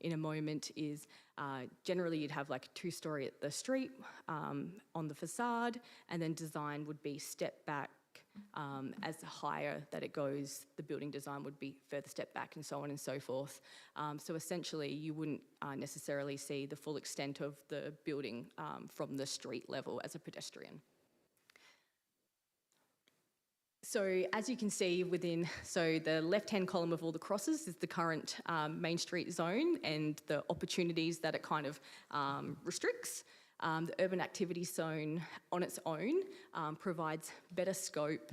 in a moment, is generally you'd have like a 2-story at the street on the facade, and then design would be step back. As higher that it goes, the building design would be further step back, and so on and so forth. So essentially you wouldn't necessarily see the full extent of the building from the street level as a pedestrian. So as you can see so the left-hand column of all the crosses is the current Main Street zone and the opportunities that it kind of restricts. The urban activity zone on its own provides better scope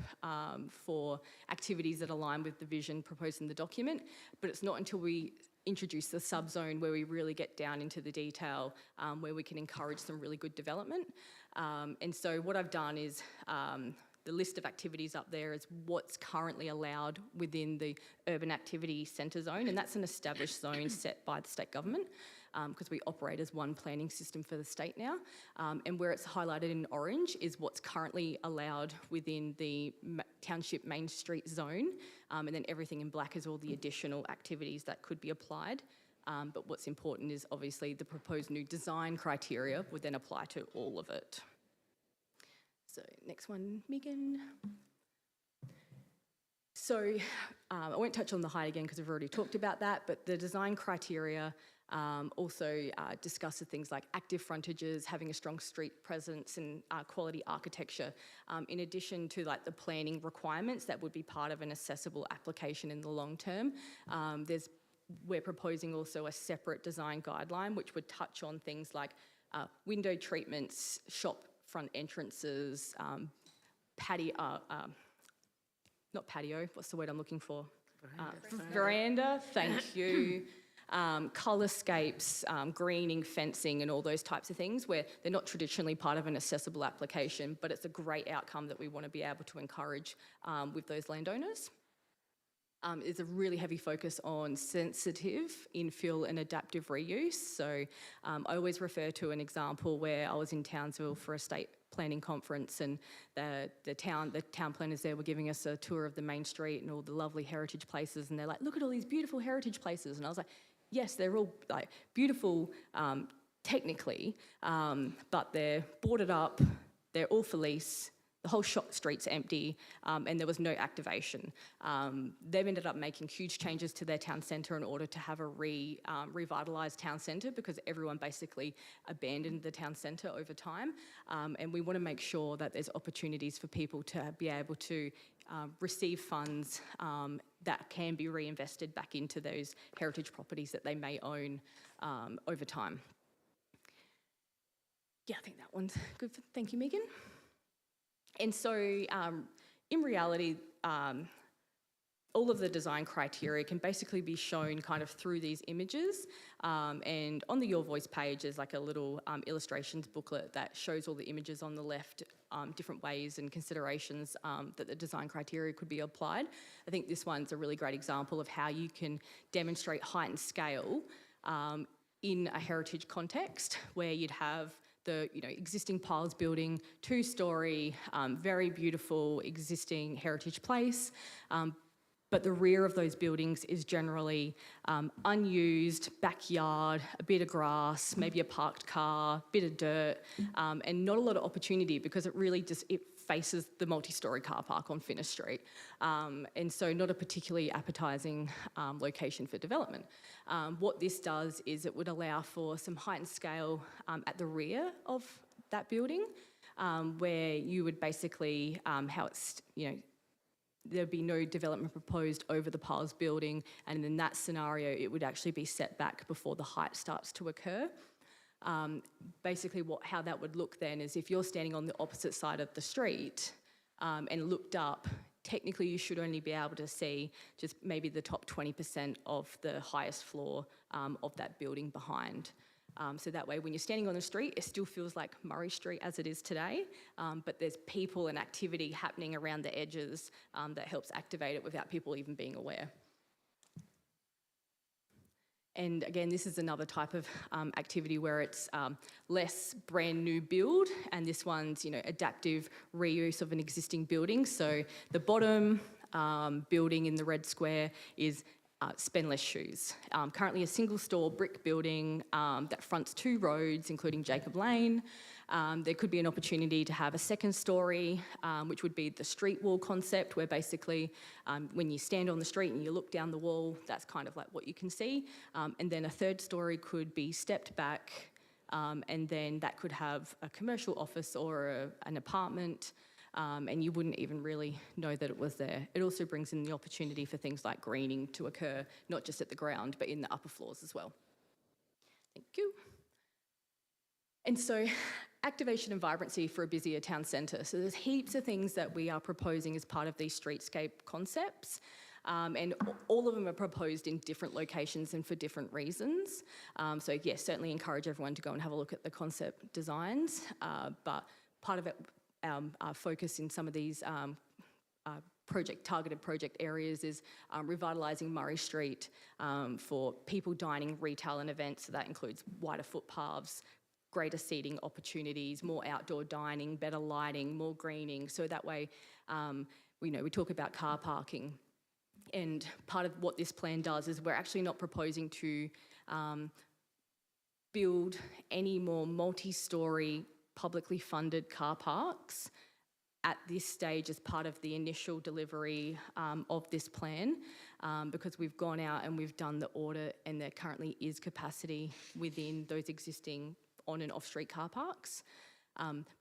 for activities that align with the vision proposed in the document, but it's not until we introduce the subzone where we really get down into the detail where we can encourage some really good development. And so what I've done is the list of activities up there is what's currently allowed within the urban activity centre zone, and that's an established zone set by the state government, because we operate as one planning system for the state now. And where it's highlighted in orange is what's currently allowed within the township Main Street zone, and then everything in black is all the additional activities that could be applied. But what's important is obviously the proposed new design criteria would then apply to all of it. So next one, Megan. So I won't touch on the height again because we've already talked about that, but the design criteria also discusses things like active frontages, having a strong street presence and quality architecture, in addition to like the planning requirements that would be part of an accessible application in the long term. We're proposing also a separate design guideline which would touch on things like window treatments, shop front entrances, not patio, what's the word I'm looking for? Veranda, thank you. Colorscapes, greening, fencing and all those types of things where they're not traditionally part of an accessible application, but it's a great outcome that we want to be able to encourage with those landowners. There's a really heavy focus on sensitive infill and adaptive reuse. So I always refer to an example where I was in Townsville for a state planning conference, and the town planners there were giving us a tour of the main street and all the lovely heritage places, and they're like, look at all these beautiful heritage places. And I was like, yes, they're all like beautiful technically, but they're boarded up, they're all for lease, the whole street's empty, and there was no activation. They've ended up making huge changes to their town centre in order to have a revitalised town centre, because everyone basically abandoned the town centre over time. And we want to make sure that there's opportunities for people to be able to receive funds that can be reinvested back into those heritage properties that they may own over time. Yeah, I think that one's good. Thank you, Megan. And so, in reality, all of the design criteria can basically be shown kind of through these images. And on the Your Voice page, there's like a little illustrations booklet that shows all the images on the left, different ways and considerations that the design criteria could be applied. I think this one's a really great example of how you can demonstrate height and scale in a heritage context, where you'd have the existing piles building, 2-storey, very beautiful existing heritage place. But the rear of those buildings is generally unused, backyard, a bit of grass, maybe a parked car, bit of dirt, and not a lot of opportunity, because it really it faces the multi-storey car park on Finner Street. And so not a particularly appetising location for development. What this does is it would allow for some height and scale at the rear of that building, where you would basically, there'd be no development proposed over the piles building, and in that scenario it would actually be set back before the height starts to occur. Basically how that would look then is, if you're standing on the opposite side of the street and looked up, technically you should only be able to see just maybe the top 20% of the highest floor of that building behind. So that way, when you're standing on the street, it still feels like Murray Street as it is today, but there's people and activity happening around the edges that helps activate it without people even being aware. And again, this is another type of activity where it's less brand new build, and this one's adaptive reuse of an existing building. So the bottom building in the red square is Spend Less Shoes. Currently a single store brick building that fronts 2 roads, including Jacob Lane. There could be an opportunity to have a second story, which would be the street wall concept, where basically when you stand on the street and you look down the wall, that's kind of like what you can see. And then a third story could be stepped back, and then that could have a commercial office or an apartment. And you wouldn't even really know that it was there. It also brings in the opportunity for things like greening to occur, not just at the ground, but in the upper floors as well. Thank you. And so, activation and vibrancy for a busier town centre. So there's heaps of things that we are proposing as part of these streetscape concepts. And all of them are proposed in different locations and for different reasons. So yes, certainly encourage everyone to go and have a look at the concept designs, but part of it our focus in some of these targeted project areas is revitalising Murray Street for people dining, retail and events. So that includes wider footpaths, greater seating opportunities, more outdoor dining, better lighting, more greening. So that way, we talk about car parking. And part of what this plan does is we're actually not proposing to build any more multi-storey publicly funded car parks at this stage as part of the initial delivery of this plan, because we've gone out and we've done the audit and there currently is capacity within those existing on and off-street car parks.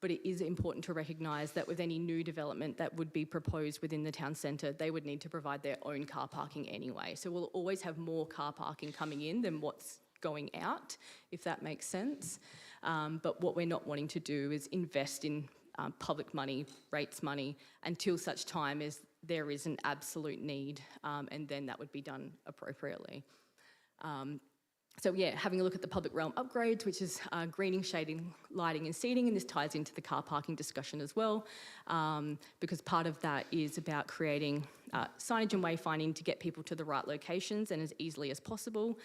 But it is important to recognise that with any new development that would be proposed within the town centre, they would need to provide their own car parking anyway. So we'll always have more car parking coming in than what's going out, if that makes sense. But what we're not wanting to do is invest in public money, rates money, until such time as there is an absolute need, and then that would be done appropriately. So yeah, having a look at the public realm upgrades, which is greening, shading, lighting and seating, and this ties into the car parking discussion as well, because part of that is about creating signage and wayfinding to get people to the right locations and as easily as possible,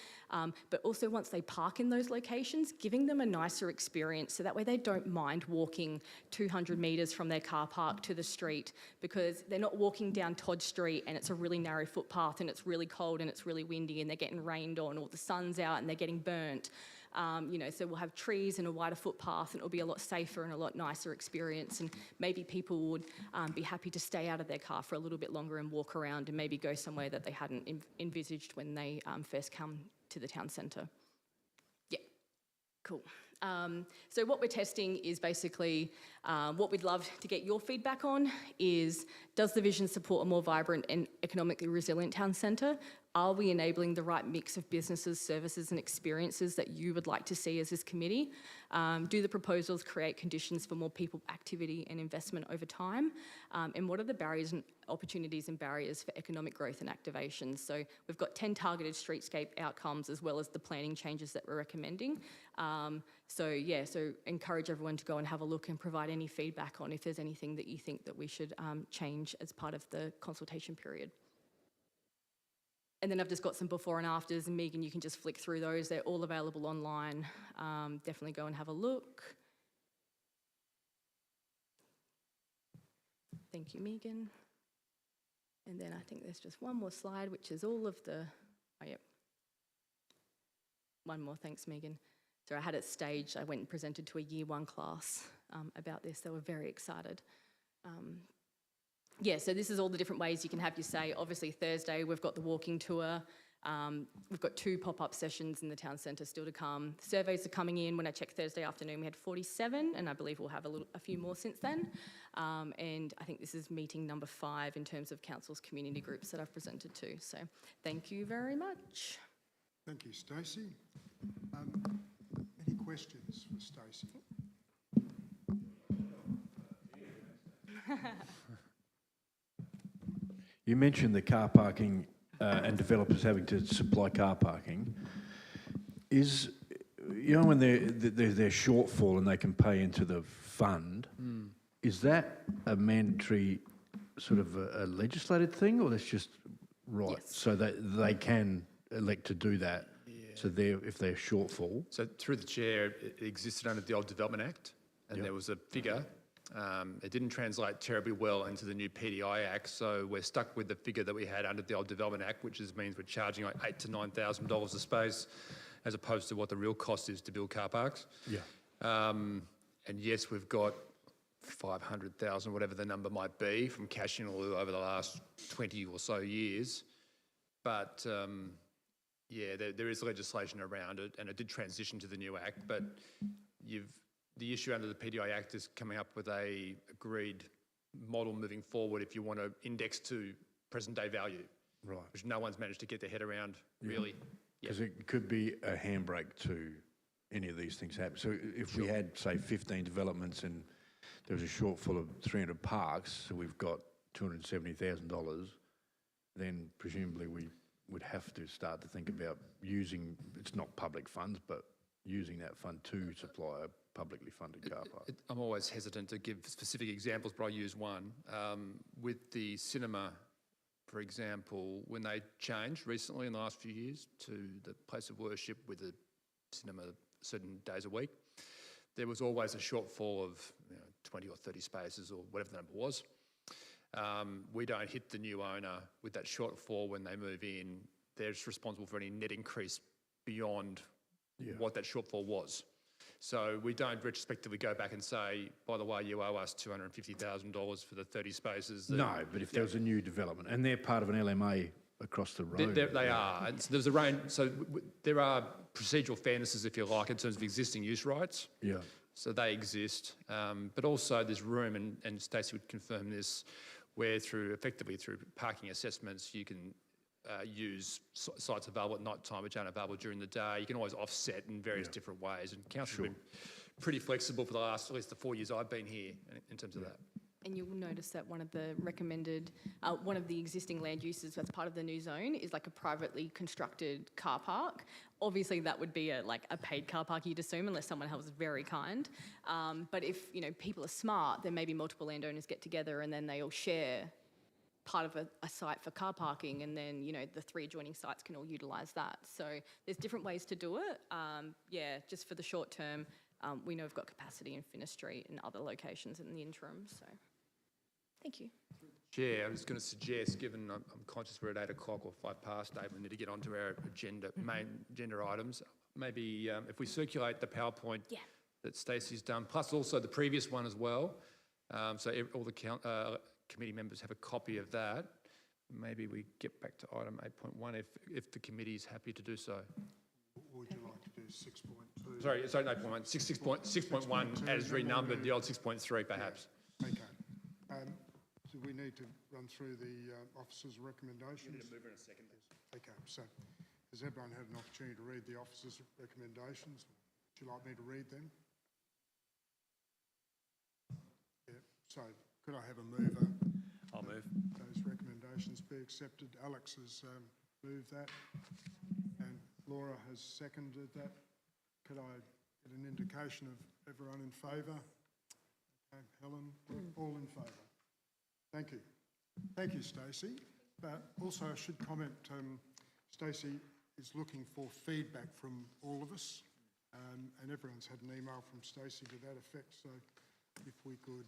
but also once they park in those locations, giving them a nicer experience so that way they don't mind walking 200 metres from their car park to the street, because they're not walking down Todd Street and it's a really narrow footpath and it's really cold and it's really windy and they're getting rained on or the sun's out and they're getting burnt. So we'll have trees and a wider footpath and it'll be a lot safer and a lot nicer experience, and maybe people would be happy to stay out of their car for a little bit longer and walk around and maybe go somewhere that they hadn't envisaged when they first come to the town centre. Yeah, cool. So what we're testing is basically what we'd love to get your feedback on is, does the vision support a more vibrant and economically resilient town centre? Are we enabling the right mix of businesses, services and experiences that you would like to see as this committee? Do the proposals create conditions for more people, activity and investment over time? And what are the barriers and opportunities and barriers for economic growth and activation? So we've got 10 targeted streetscape outcomes as well as the planning changes that we're recommending. So encourage everyone to go and have a look and provide any feedback on if there's anything that you think that we should change as part of the consultation period. And then I've just got some before and afters, and Megan, you can just flick through those. They're all available online. Definitely go and have a look. Thank you, Megan. And then I think there's just one more slide, which is all of the, one more, thanks, Megan. So I had it staged. I went and presented to a year 1 class about this. They were very excited. So this is all the different ways you can have your say. Obviously, Thursday, we've got the walking tour. We've got 2 pop-up sessions in the town centre still to come. Surveys are coming in. When I checked Thursday afternoon, we had 47, and I believe we'll have a few more since then. And I think this is meeting number 5 in terms of council's community groups that I've presented to. So thank you very much. Thank you, Stacey. Any questions for Stacey? You mentioned the car parking and developers having to supply car parking. Is, when there's shortfall and they can pay into the fund, is that a mandatory sort of a legislated thing, or that's just right? Yes. So that they can elect to do that. Yeah. So if they're shortfall. So through the chair, it existed under the old Development Act, and there was a figure. It didn't translate terribly well into the new PDI Act, so we're stuck with the figure that we had under the old Development Act, which means we're charging like $8,000 to $9,000 a space, as opposed to what the real cost is to build car parks. Yeah. And yes, we've got 500,000, whatever the number might be, from cash in over the last 20 or so years. But there is legislation around it, and it did transition to the new Act, but the issue under the PDI Act is coming up with a agreed model moving forward if you want to index to present day value, Right. which no one's managed to get their head around, really. Because it could be a handbrake to any of these things happen. So if we had, say, 15 developments and there was a shortfall of 300 parks, so we've got $270,000, then presumably we would have to start to think about using, it's not public funds, but using that fund to supply a publicly funded car park. I'm always hesitant to give specific examples, but I use one. With the cinema, for example, when they changed recently in the last few years to the place of worship with the cinema certain days a week, there was always a shortfall of 20 or 30 spaces or whatever the number was. We don't hit the new owner with that shortfall when they move in. They're responsible for any net increase beyond what that shortfall was. So we don't retrospectively go back and say, by the way, you owe us $250,000 for the 30 spaces. No, but if there was a new development, and they're part of an LMA across the road. They are. And so there's a range. So there are procedural fairnesses, if you like, in terms of existing use rights. Yeah. So they exist. But also there's room, and Stacey would confirm this, where effectively through parking assessments, you can use sites available at night time which aren't available during the day. You can always offset in various different ways. And council has been pretty flexible for the last, at least the 4 years I've been here in terms of that. And you'll notice that one of the recommended, one of the existing land uses that's part of the new zone is like a privately constructed car park. Obviously, that would be a paid car park, you'd assume, unless someone else was very kind. But if people are smart, then maybe multiple landowners get together and then they all share part of a site for car parking, and then the 3 adjoining sites can all utilise that. So there's different ways to do it. Just for the short term, we know we've got capacity in Finner Street and other locations in the interim. So. Thank you. Chair, I was going to suggest, given I'm conscious we're at 8 o'clock or 5 past 8, we need to get onto our main agenda items. Maybe if we circulate the PowerPoint that Stacey's done, plus also the previous one as well, so all the committee members have a copy of that. Maybe we get back to item 8.1 if the committee is happy to do so. Or would you like to do 6.2? Sorry, 8.1. 6.1 as renumbered, the old 6.3 perhaps. Okay. Do we need to run through the officers' recommendations? You need to move in a second. Okay, so has everyone had an opportunity to read the officers' recommendations? Would you like me to read them? Yeah, so could I have a mover? I'll move. Those recommendations be accepted. Alex has moved that and Laura has seconded that. Could I get an indication of everyone in favour? Okay, Helen, we're all in favour. Thank you. Thank you, Stacey. But also I should comment, Stacey is looking for feedback from all of us, and everyone's had an email from Stacey to that effect, so if we could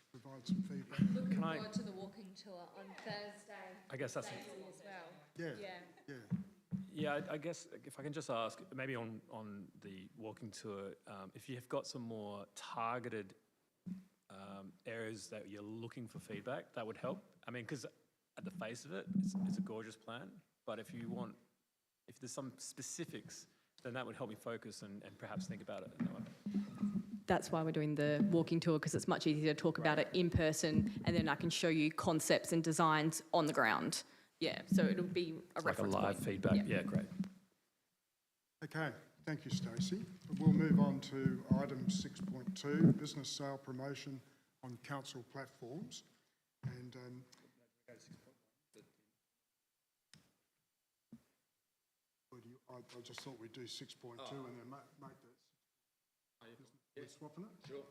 provide some feedback. Looking forward to the walking tour on Thursday. I guess that's... Stacey as well. Yeah. Yeah, I guess if I can just ask, maybe on the walking tour, if you've got some more targeted areas that you're looking for feedback, that would help. I mean, because at the face of it, it's a gorgeous plan, but if there's some specifics, then that would help me focus and perhaps think about it. That's why we're doing the walking tour, because it's much easier to talk about it in person, and then I can show you concepts and designs on the ground. Yeah, so it'll be a reference like a live point. feedback. Yeah, great. Okay, thank you, Stacey. We'll move on to item 6.2, business sale promotion on council platforms. And I just thought we'd do 6.2 and then make that. We're swapping it? Sure.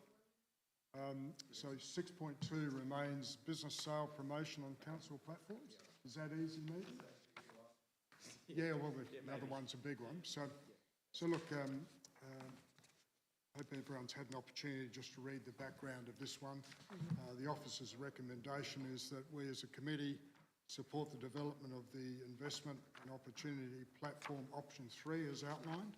So 6.2 remains business sale promotion on council platforms. Is that easy, Megan? Yeah, well, the other one's a big one. So look, I hope everyone's had an opportunity just to read the background of this one. The officer's recommendation is that we as a committee support the development of the investment and opportunity platform option 3 as outlined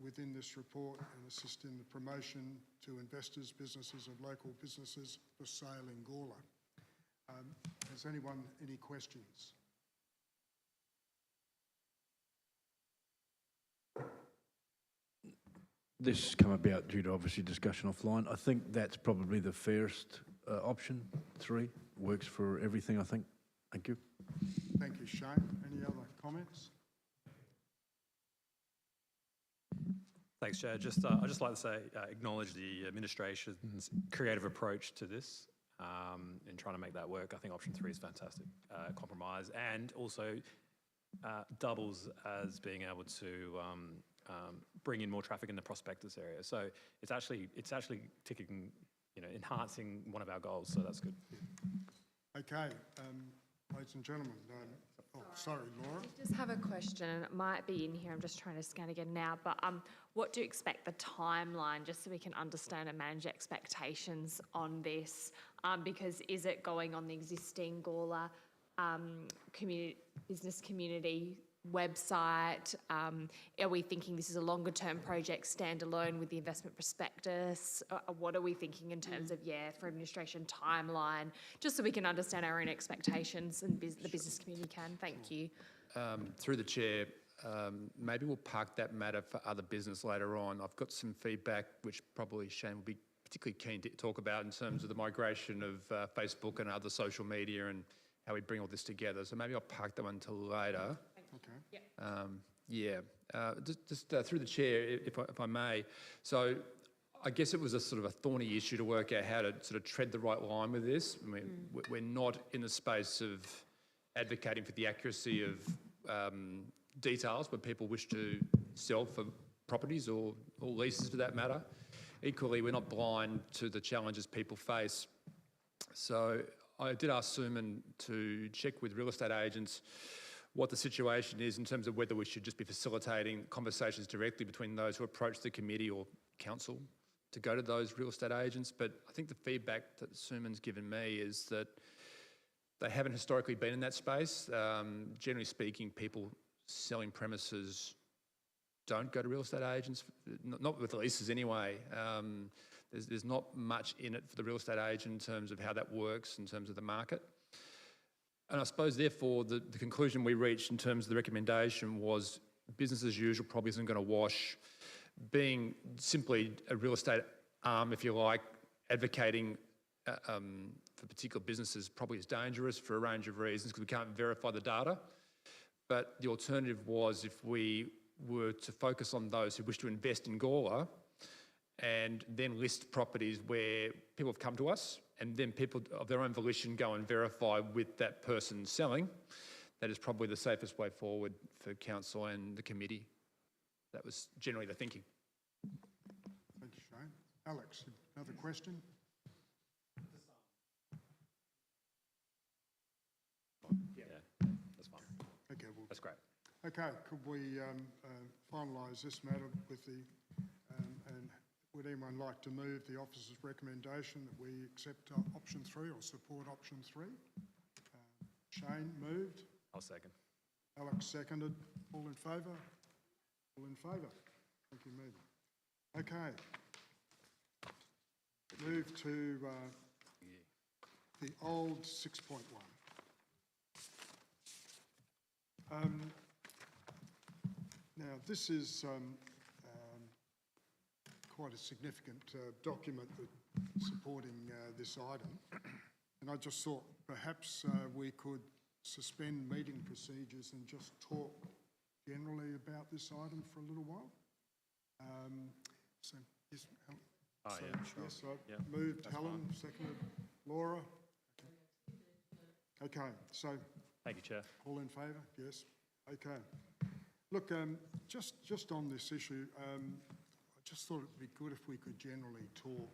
within this report, and assist in the promotion to investors, businesses of local businesses for sale in Gawler. Has anyone any questions? This has come about due to obviously discussion offline. I think that's probably the fairest option. 3 works for everything, I think. Thank you. Thank you, Shane. Any other comments? Thanks, Chair. I'd just like to say, acknowledge the administration's creative approach to this in trying to make that work. I think option 3 is fantastic compromise, and also doubles as being able to bring in more traffic in the Prospectus area. So it's actually ticking, enhancing one of our goals. So that's good. Okay, ladies and gentlemen, sorry, Laura. I just have a question, and it might be in here, I'm just trying to scan again now, but what do you expect the timeline, just so we can understand and manage expectations on this? Because is it going on the existing Gawler business community website? Are we thinking this is a longer term project standalone with the investment prospectus? What are we thinking in terms of, for administration timeline, just so we can understand our own expectations and the business community can? Thank you. Through the chair, maybe we'll park that matter for other business later on. I've got some feedback which probably Shane will be particularly keen to talk about in terms of the migration of Facebook and other social media and how we bring all this together. So maybe I'll park that one until later. Okay. Just through the chair, if I may. So I guess it was a sort of a thorny issue to work out how to sort of tread the right line with this. I mean, we're not in the space of advocating for the accuracy of details when people wish to sell for properties or leases for that matter. Equally, we're not blind to the challenges people face. So I did ask Suman to check with real estate agents what the situation is in terms of whether we should just be facilitating conversations directly between those who approach the committee or council to go to those real estate agents. But I think the feedback that Suman's given me is that they haven't historically been in that space. Generally speaking, people selling premises don't go to real estate agents, not with leases anyway. There's not much in it for the real estate agent in terms of how that works in terms of the market. And I suppose, therefore, the conclusion we reached in terms of the recommendation was business as usual probably isn't going to wash. Being simply a real estate arm, if you like, advocating for particular businesses probably is dangerous for a range of reasons because we can't verify the data. But the alternative was if we were to focus on those who wish to invest in Gawler and then list properties where people have come to us and then people of their own volition go and verify with that person selling, that is probably the safest way forward for council and the committee. That was generally the thinking. Thank you, Shane. Alex, another question? Yeah, that's fine. Okay, well, That's great. okay, could we finalise this matter with the, and would anyone like to move the officer's recommendation that we accept option 3 or support option 3? Shane moved. I'll second. Alex seconded. All in favour? All in favour? Thank you, Megan. Okay. Move to the old 6.1. Now, this is quite a significant document supporting this item, and I just thought perhaps we could suspend meeting procedures and just talk generally about this item for a little while. So, yes, Helen. Oh, yeah, sure. Yes, I Yeah, moved that's Helen, fine. seconded Laura. Okay, so Thank you, Chair. all in favour? Yes. Okay. Look, just on this issue, I just thought it'd be good if we could generally talk.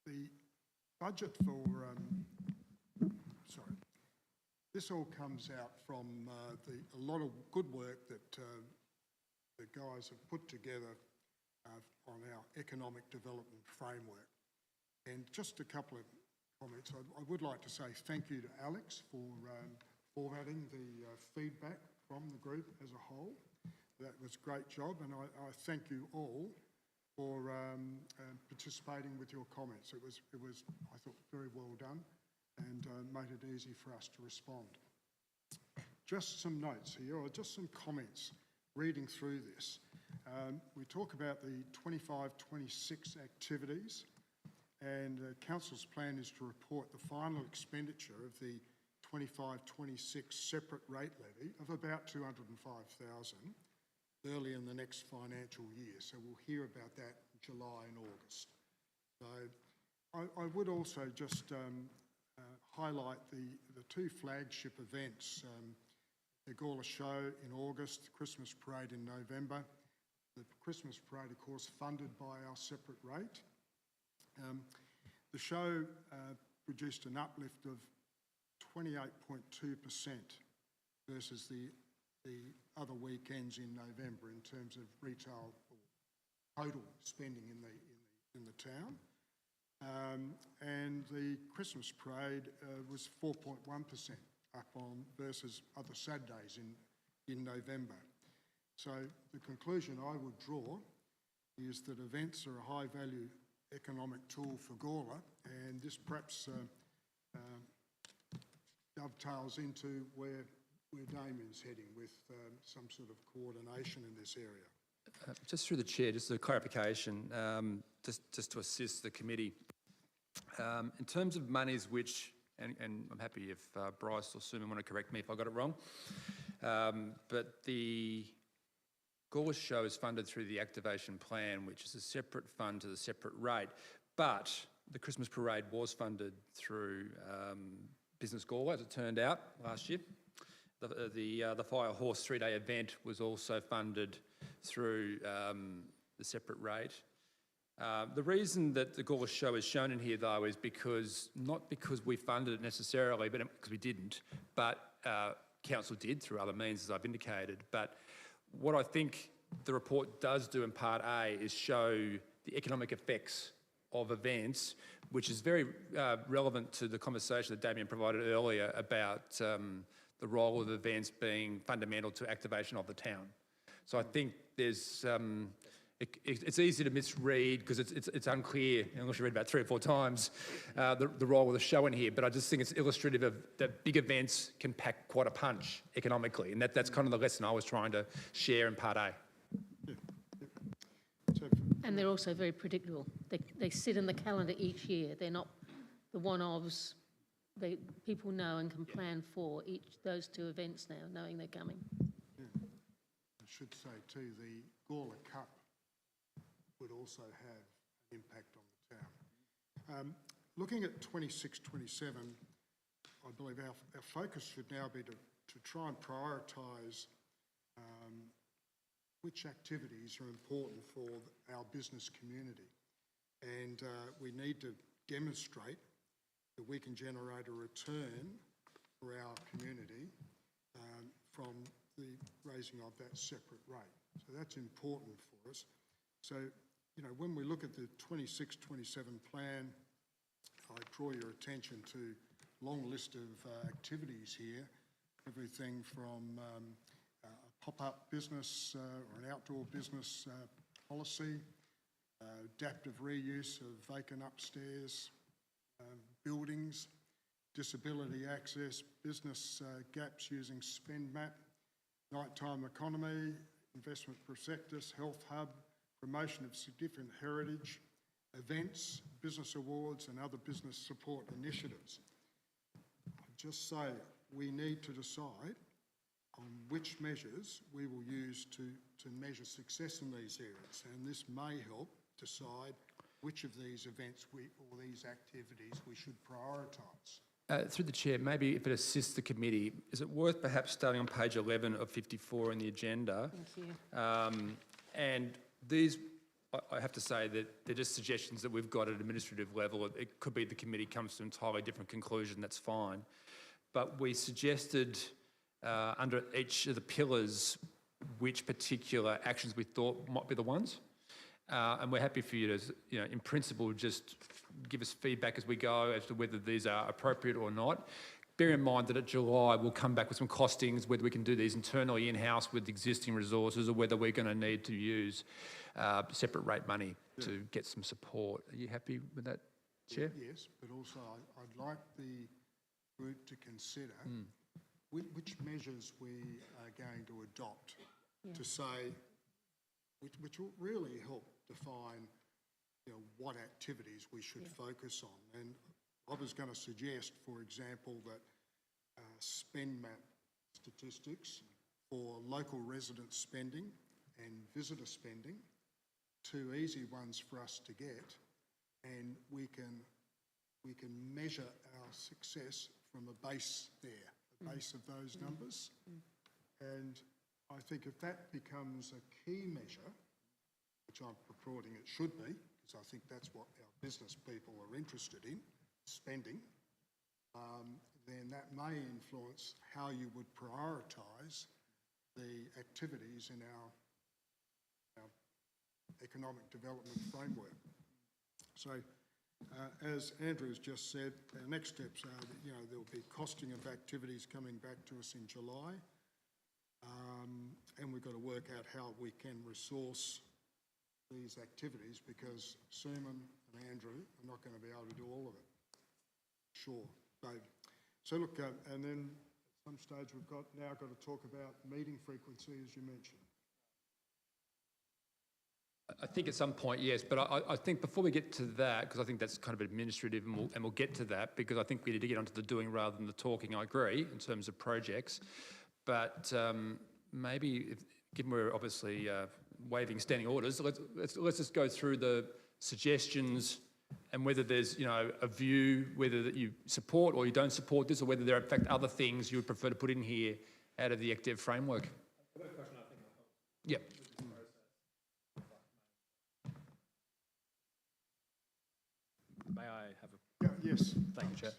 The budget for, sorry, this all comes out from a lot of good work that the guys have put together on our economic development framework. And just a couple of comments. I would like to say thank you to Alex for formatting the feedback from the group as a whole. That was a great job, and I thank you all for participating with your comments. It was, I thought, very well done and made it easy for us to respond. Just some notes here, or just some comments reading through this. We talk about the 25-26 activities, and Council's plan is to report the final expenditure of the 25-26 separate rate levy of about $205,000 early in the next financial year. So we'll hear about that in July and August. So I would also just highlight the two flagship events the Gawler show in August, the Christmas parade in November. The Christmas parade, of course, funded by our separate rate. The show produced an uplift of 28.2% versus the other weekends in November in terms of retail or total spending in the town. And the Christmas parade was 4.1% up on versus other Saturdays in November. So the conclusion I would draw is that events are a high-value economic tool for Gawler, and this perhaps dovetails into where Damien's heading with some sort of coordination in this area. Just through the chair, just a clarification, just to assist the committee. In terms of monies which, and I'm happy if Bryce or Suman want to correct me if I got it wrong, but the Gawler show is funded through the activation plan, which is a separate fund to the separate rate, but the Christmas parade was funded through Business Gawler, as it turned out last year. The Fire Horse 3-day event was also funded through the separate rate. The reason that the Gawler show is shown in here, though, is not because we funded it necessarily, but because we didn't, but council did through other means, as I've indicated. But what I think the report does do in Part A is show the economic effects of events, which is very relevant to the conversation that Damien provided earlier about the role of events being fundamental to activation of the town. So I think there's it's easy to misread because it's unclear, unless you read about 3 or 4 times, the role of the show in here. But I just think it's illustrative of that big events can pack quite a punch economically, and that's kind of the lesson I was trying to share in Part A. Yeah. So And they're also very predictable. They sit in the calendar each year. They're not the one-offs. People know and can plan for those 2 events now, knowing they're coming. yeah. I should say too, the Gawler Cup would also have an impact on the town. Looking at 26-27, I believe our focus should now be to try and prioritise which activities are important for our business community. And we need to demonstrate that we can generate a return for our community from the raising of that separate rate. So that's important for us. So, you know, when we look at the 26-27 plan, I draw your attention to a long list of activities here, everything from a pop-up business or an outdoor business policy, adaptive reuse of vacant upstairs buildings, disability access, business gaps using SpendMap, nighttime economy, investment prospectus, health hub, promotion of significant heritage, events, business awards and other business support initiatives. I'd just say we need to decide on which measures we will use to measure success in these areas, and this may help decide which of these events or these activities we should prioritise. Through the chair, maybe if it assists the committee, is it worth perhaps starting on page 11 of 54 in the agenda? Thank you. And these, I have to say that they're just suggestions that we've got at administrative level. It could be the committee comes to an entirely different conclusion, that's fine. But we suggested under each of the pillars which particular actions we thought might be the ones. And we're happy for you to, you know, in principle, just give us feedback as we go as to whether these are appropriate or not. Bear in mind that at July we'll come back with some costings, whether we can do these internally in-house with existing resources or whether we're going to need to use separate rate money to get some support. Are you happy with that, Chair? Yes, but also I'd like the group to consider which measures we are going to adopt to say, which will really help define, you know, what activities we should focus on. And I was going to suggest, for example, that SpendMap statistics for local resident spending and visitor spending, 2 easy ones for us to get, and we can measure our success from a base there, a base of those numbers. And I think if that becomes a key measure, which I'm purporting it should be, because I think that's what our business people are interested in, spending, then that may influence how you would prioritise the activities in our economic development framework. So, as Andrew's just said, our next steps are that, there'll be costing of activities coming back to us in July, and we've got to work out how we can resource these activities, because Suman and Andrew are not going to be able to do all of it. Sure. So look, and then at some stage we've now got to talk about meeting frequency, as you mentioned. I think at some point, yes, but I think before we get to that, because I think that's kind of administrative, and we'll get to that, because I think we need to get onto the doing rather than the talking. I agree in terms of projects, but maybe, given we're obviously waiving standing orders, let's just go through the suggestions and whether there's a view, whether that you support or you don't support this, or whether there are in fact other things you would prefer to put in here out of the ActDev framework. I've got a question I think will help. Yep. May I have a... Yeah, yes. Thank you, Chair.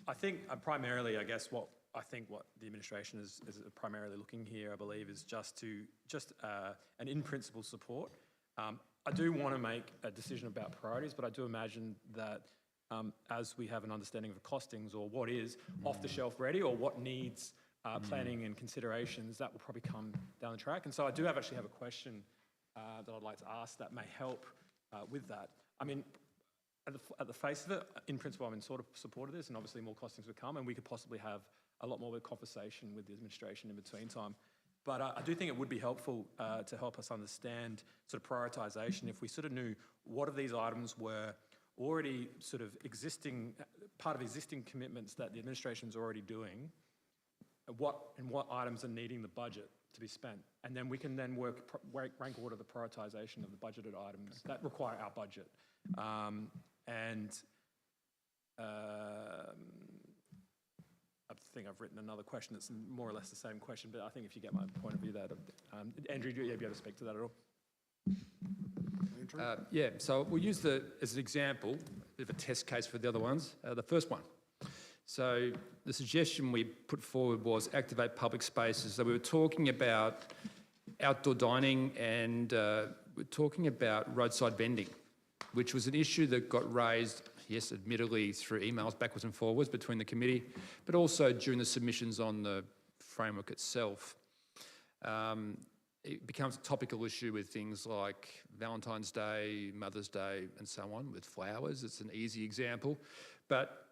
I think primarily, I guess, what the administration is primarily looking here, I believe, is just an in-principle support. I do want to make a decision about priorities, but I do imagine that as we have an understanding of the costings, or what is off-the-shelf ready, or what needs planning and considerations, that will probably come down the track. And so I do actually have a question that I'd like to ask that may help with that. I mean, at the face of it, in principle, I'm in sort of support of this, and obviously more costings would come, and we could possibly have a lot more of a conversation with the administration in between time. But I do think it would be helpful to help us understand sort of prioritisation if we sort of knew what of these items were already sort of part of existing commitments that the administration's already doing, and what items are needing the budget to be spent. And then we can then rank order the prioritisation of the budgeted items that require our budget. I think I've written another question that's more or less the same question, but I think if you get my point of view there, Andrew, do you be able to speak to that at all? Yeah, so we'll use as an example, a bit of a test case for the other ones, the first one. So the suggestion we put forward was activate public spaces. So we were talking about outdoor dining, and we're talking about roadside vending, which was an issue that got raised, yes, admittedly through emails backwards and forwards between the committee, but also during the submissions on the framework itself. It becomes a topical issue with things like Valentine's Day, Mother's Day, and so on, with flowers. It's an easy example. But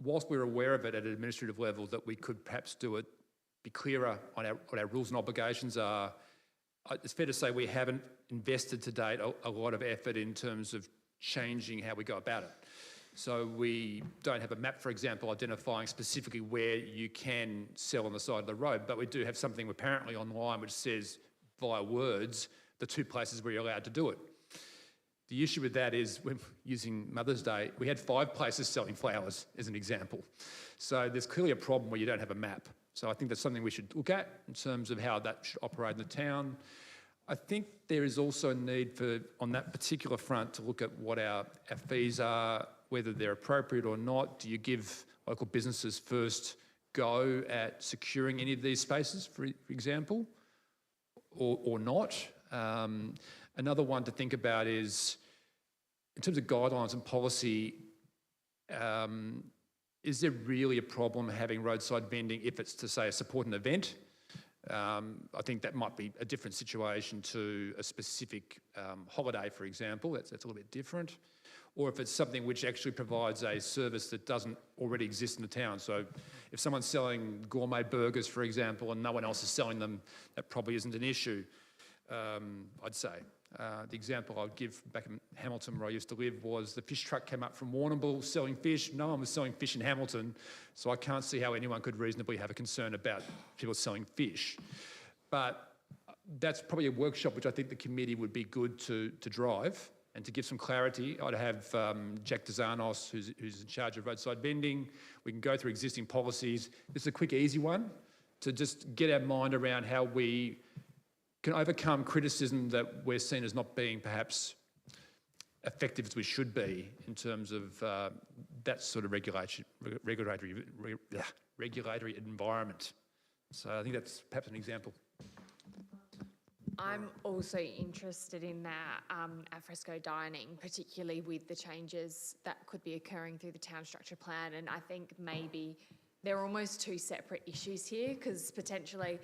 whilst we're aware of it at an administrative level, that we could perhaps do it, be clearer on what our rules and obligations are, it's fair to say we haven't invested to date a lot of effort in terms of changing how we go about it. So we don't have a map, for example, identifying specifically where you can sell on the side of the road, but we do have something apparently online which says, via words, the 2 places where you're allowed to do it. The issue with that is, when using Mother's Day, we had 5 places selling flowers, as an example. So there's clearly a problem where you don't have a map. So I think that's something we should look at in terms of how that should operate in the town. I think there is also a need for, on that particular front, to look at what our fees are, whether they're appropriate or not. Do you give local businesses first go at securing any of these spaces, for example, or not? Another one to think about is, in terms of guidelines and policy, is there really a problem having roadside vending if it's to, say, support an event? I think that might be a different situation to a specific holiday, for example. That's a little bit different. Or if it's something which actually provides a service that doesn't already exist in the town. So if someone's selling gourmet burgers, for example, and no one else is selling them, that probably isn't an issue, I'd say. The example I'd give back in Hamilton, where I used to live, was the fish truck came up from Warrnambool selling fish. No one was selling fish in Hamilton, so I can't see how anyone could reasonably have a concern about people selling fish. But that's probably a workshop which I think the committee would be good to drive, and to give some clarity. I'd have Jack Dezanos, who's in charge of roadside vending. We can go through existing policies. This is a quick, easy one. to just get our mind around how we can overcome criticism that we're seen as not being perhaps effective as we should be in terms of that sort of regulatory environment. So I think that's perhaps an example. I'm also interested in that alfresco dining, particularly with the changes that could be occurring through the town structure plan. And I think maybe there are almost two separate issues here, because potentially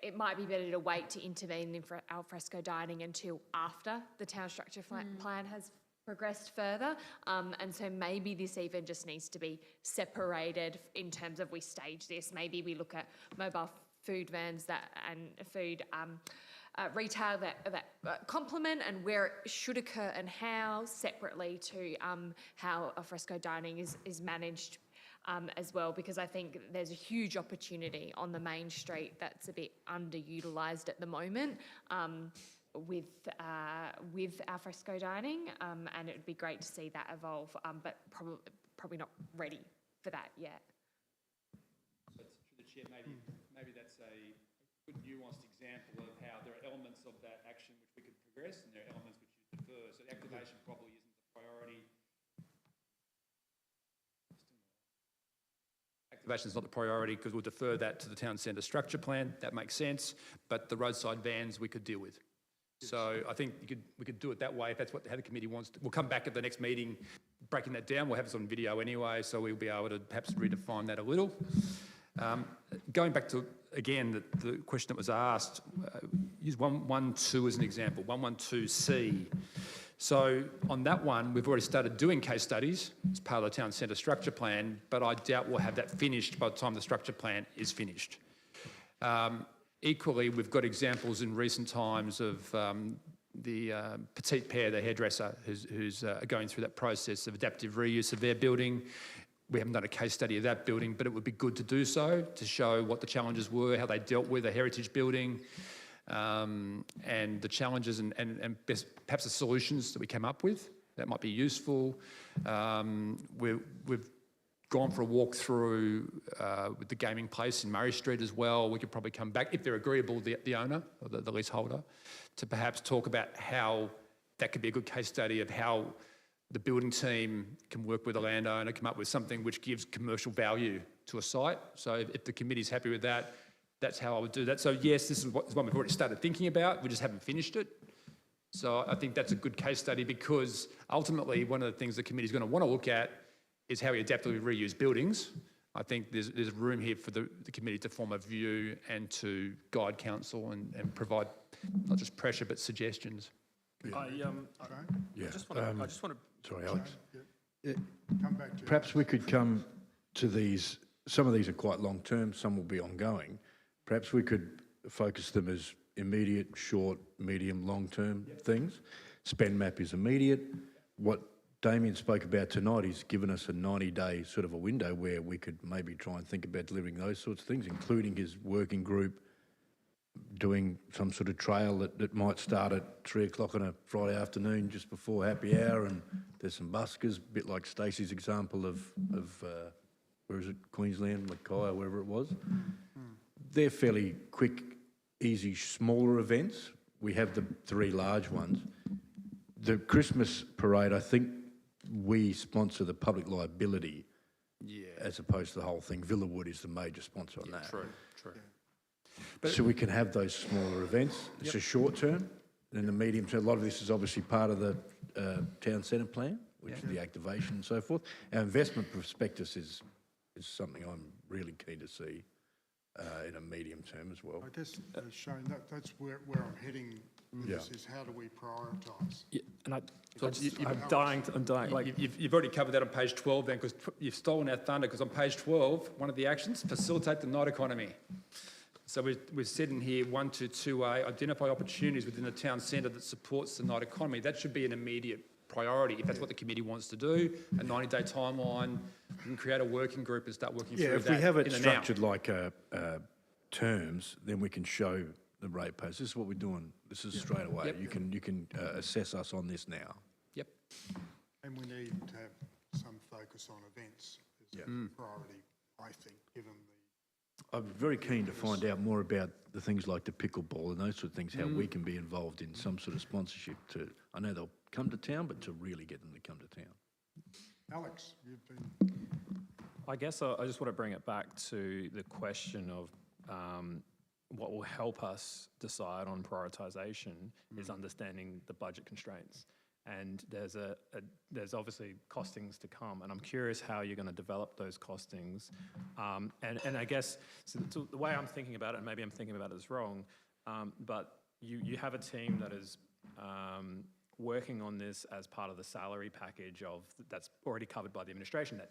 it might be better to wait to intervene in alfresco dining until after the town structure plan has progressed further. And so maybe this even just needs to be separated in terms of we stage this. Maybe we look at mobile food vans and food retail that complement and where it should occur and how, separately to how alfresco dining is managed as well, because I think there's a huge opportunity on the main street that's a bit underutilised at the moment with alfresco dining, and it would be great to see that evolve, but probably not ready for that yet. So through the chair, maybe that's a good nuanced example of how there are elements of that action which we could progress and there are elements which you defer. So activation probably isn't the priority. Activation is not the priority because we'll defer that to the town centre structure plan. That makes sense. But the roadside vans we could deal with. So I think we could do it that way if that's how the committee wants to. We'll come back at the next meeting breaking that down. We'll have it on video anyway, so we'll be able to perhaps redefine that a little. Going back to, again, the question that was asked, use 112 as an example, 112C. So on that one, we've already started doing case studies as part of the town centre structure plan, but I doubt we'll have that finished by the time the structure plan is finished. Equally, we've got examples in recent times of the Petite Pair, the hairdresser, who's going through that process of adaptive reuse of their building. We haven't done a case study of that building, but it would be good to do so, to show what the challenges were, how they dealt with a heritage building, and the challenges and perhaps the solutions that we came up with. That might be useful. We've gone for a walk through with the gaming place in Murray Street as well. We could probably come back, if they're agreeable, the owner or the leaseholder, to perhaps talk about how that could be a good case study of how the building team can work with the landowner, come up with something which gives commercial value to a site. So if the committee's happy with that, that's how I would do that. So yes, this is one we've already started thinking about. We just haven't finished it. So I think that's a good case study, because ultimately one of the things the committee's going to want to look at is how we adaptively reuse buildings. I think there's room here for the committee to form a view and to guide council and provide not just pressure but suggestions. I just want to. Sorry, Alex. Come back to Perhaps we could come to these. Some of these are quite long term. Some will be ongoing. Perhaps we could focus them as immediate, short, medium, long term things. Spend map is immediate. What Damien spoke about tonight, he's given us a 90-day sort of a window where we could maybe try and think about delivering those sorts of things, including his working group doing some sort of trail that might start at 3 o'clock on a Friday afternoon just before happy hour, and there's some buskers, a bit like Stacey's example of where is it, Queensland, Mackay, or wherever it was. They're fairly quick, easy, smaller events. We have the 3 large ones. The Christmas parade, I think we sponsor the public liability as opposed to the whole thing. Villawood is the major sponsor on that. True. But so we can have those smaller events. It's a short term, and in the medium term, a lot of this is obviously part of the town centre plan, which is the activation and so forth. Our investment prospectus is something I'm really keen to see in a medium term as well. I guess, Shane, that's where I'm heading with this, is how do we prioritise? Yeah, and I'm dying. Like You've already covered that on page 12 then, because you've stolen our thunder, because on page 12, one of the actions, facilitate the night economy. So we're sitting here 122A, identify opportunities within the town centre that supports the night economy. That should be an immediate priority if that's what the committee wants to do. A 90-day timeline, we can create a working group and start working through that. Yeah, if we have it structured like terms, then we can show the ratepayers, this is what we're doing. This is straight away. Yep. You can assess us on this now. Yep. And we need to have some focus on events as a priority, I think, given I'm very keen to find out more about the things like the pickleball and those sort of things, how we can be involved in some sort of sponsorship to, I know they'll come to town, but to really get them to come to town. Alex, you've been... I guess I just want to bring it back to the question of what will help us decide on prioritisation is understanding the budget constraints. And there's obviously costings to come, and I'm curious how you're going to develop those costings. And I guess so the way I'm thinking about it, and maybe I'm thinking about it as wrong, but you have a team that is working on this as part of the salary package that's already covered by the administration.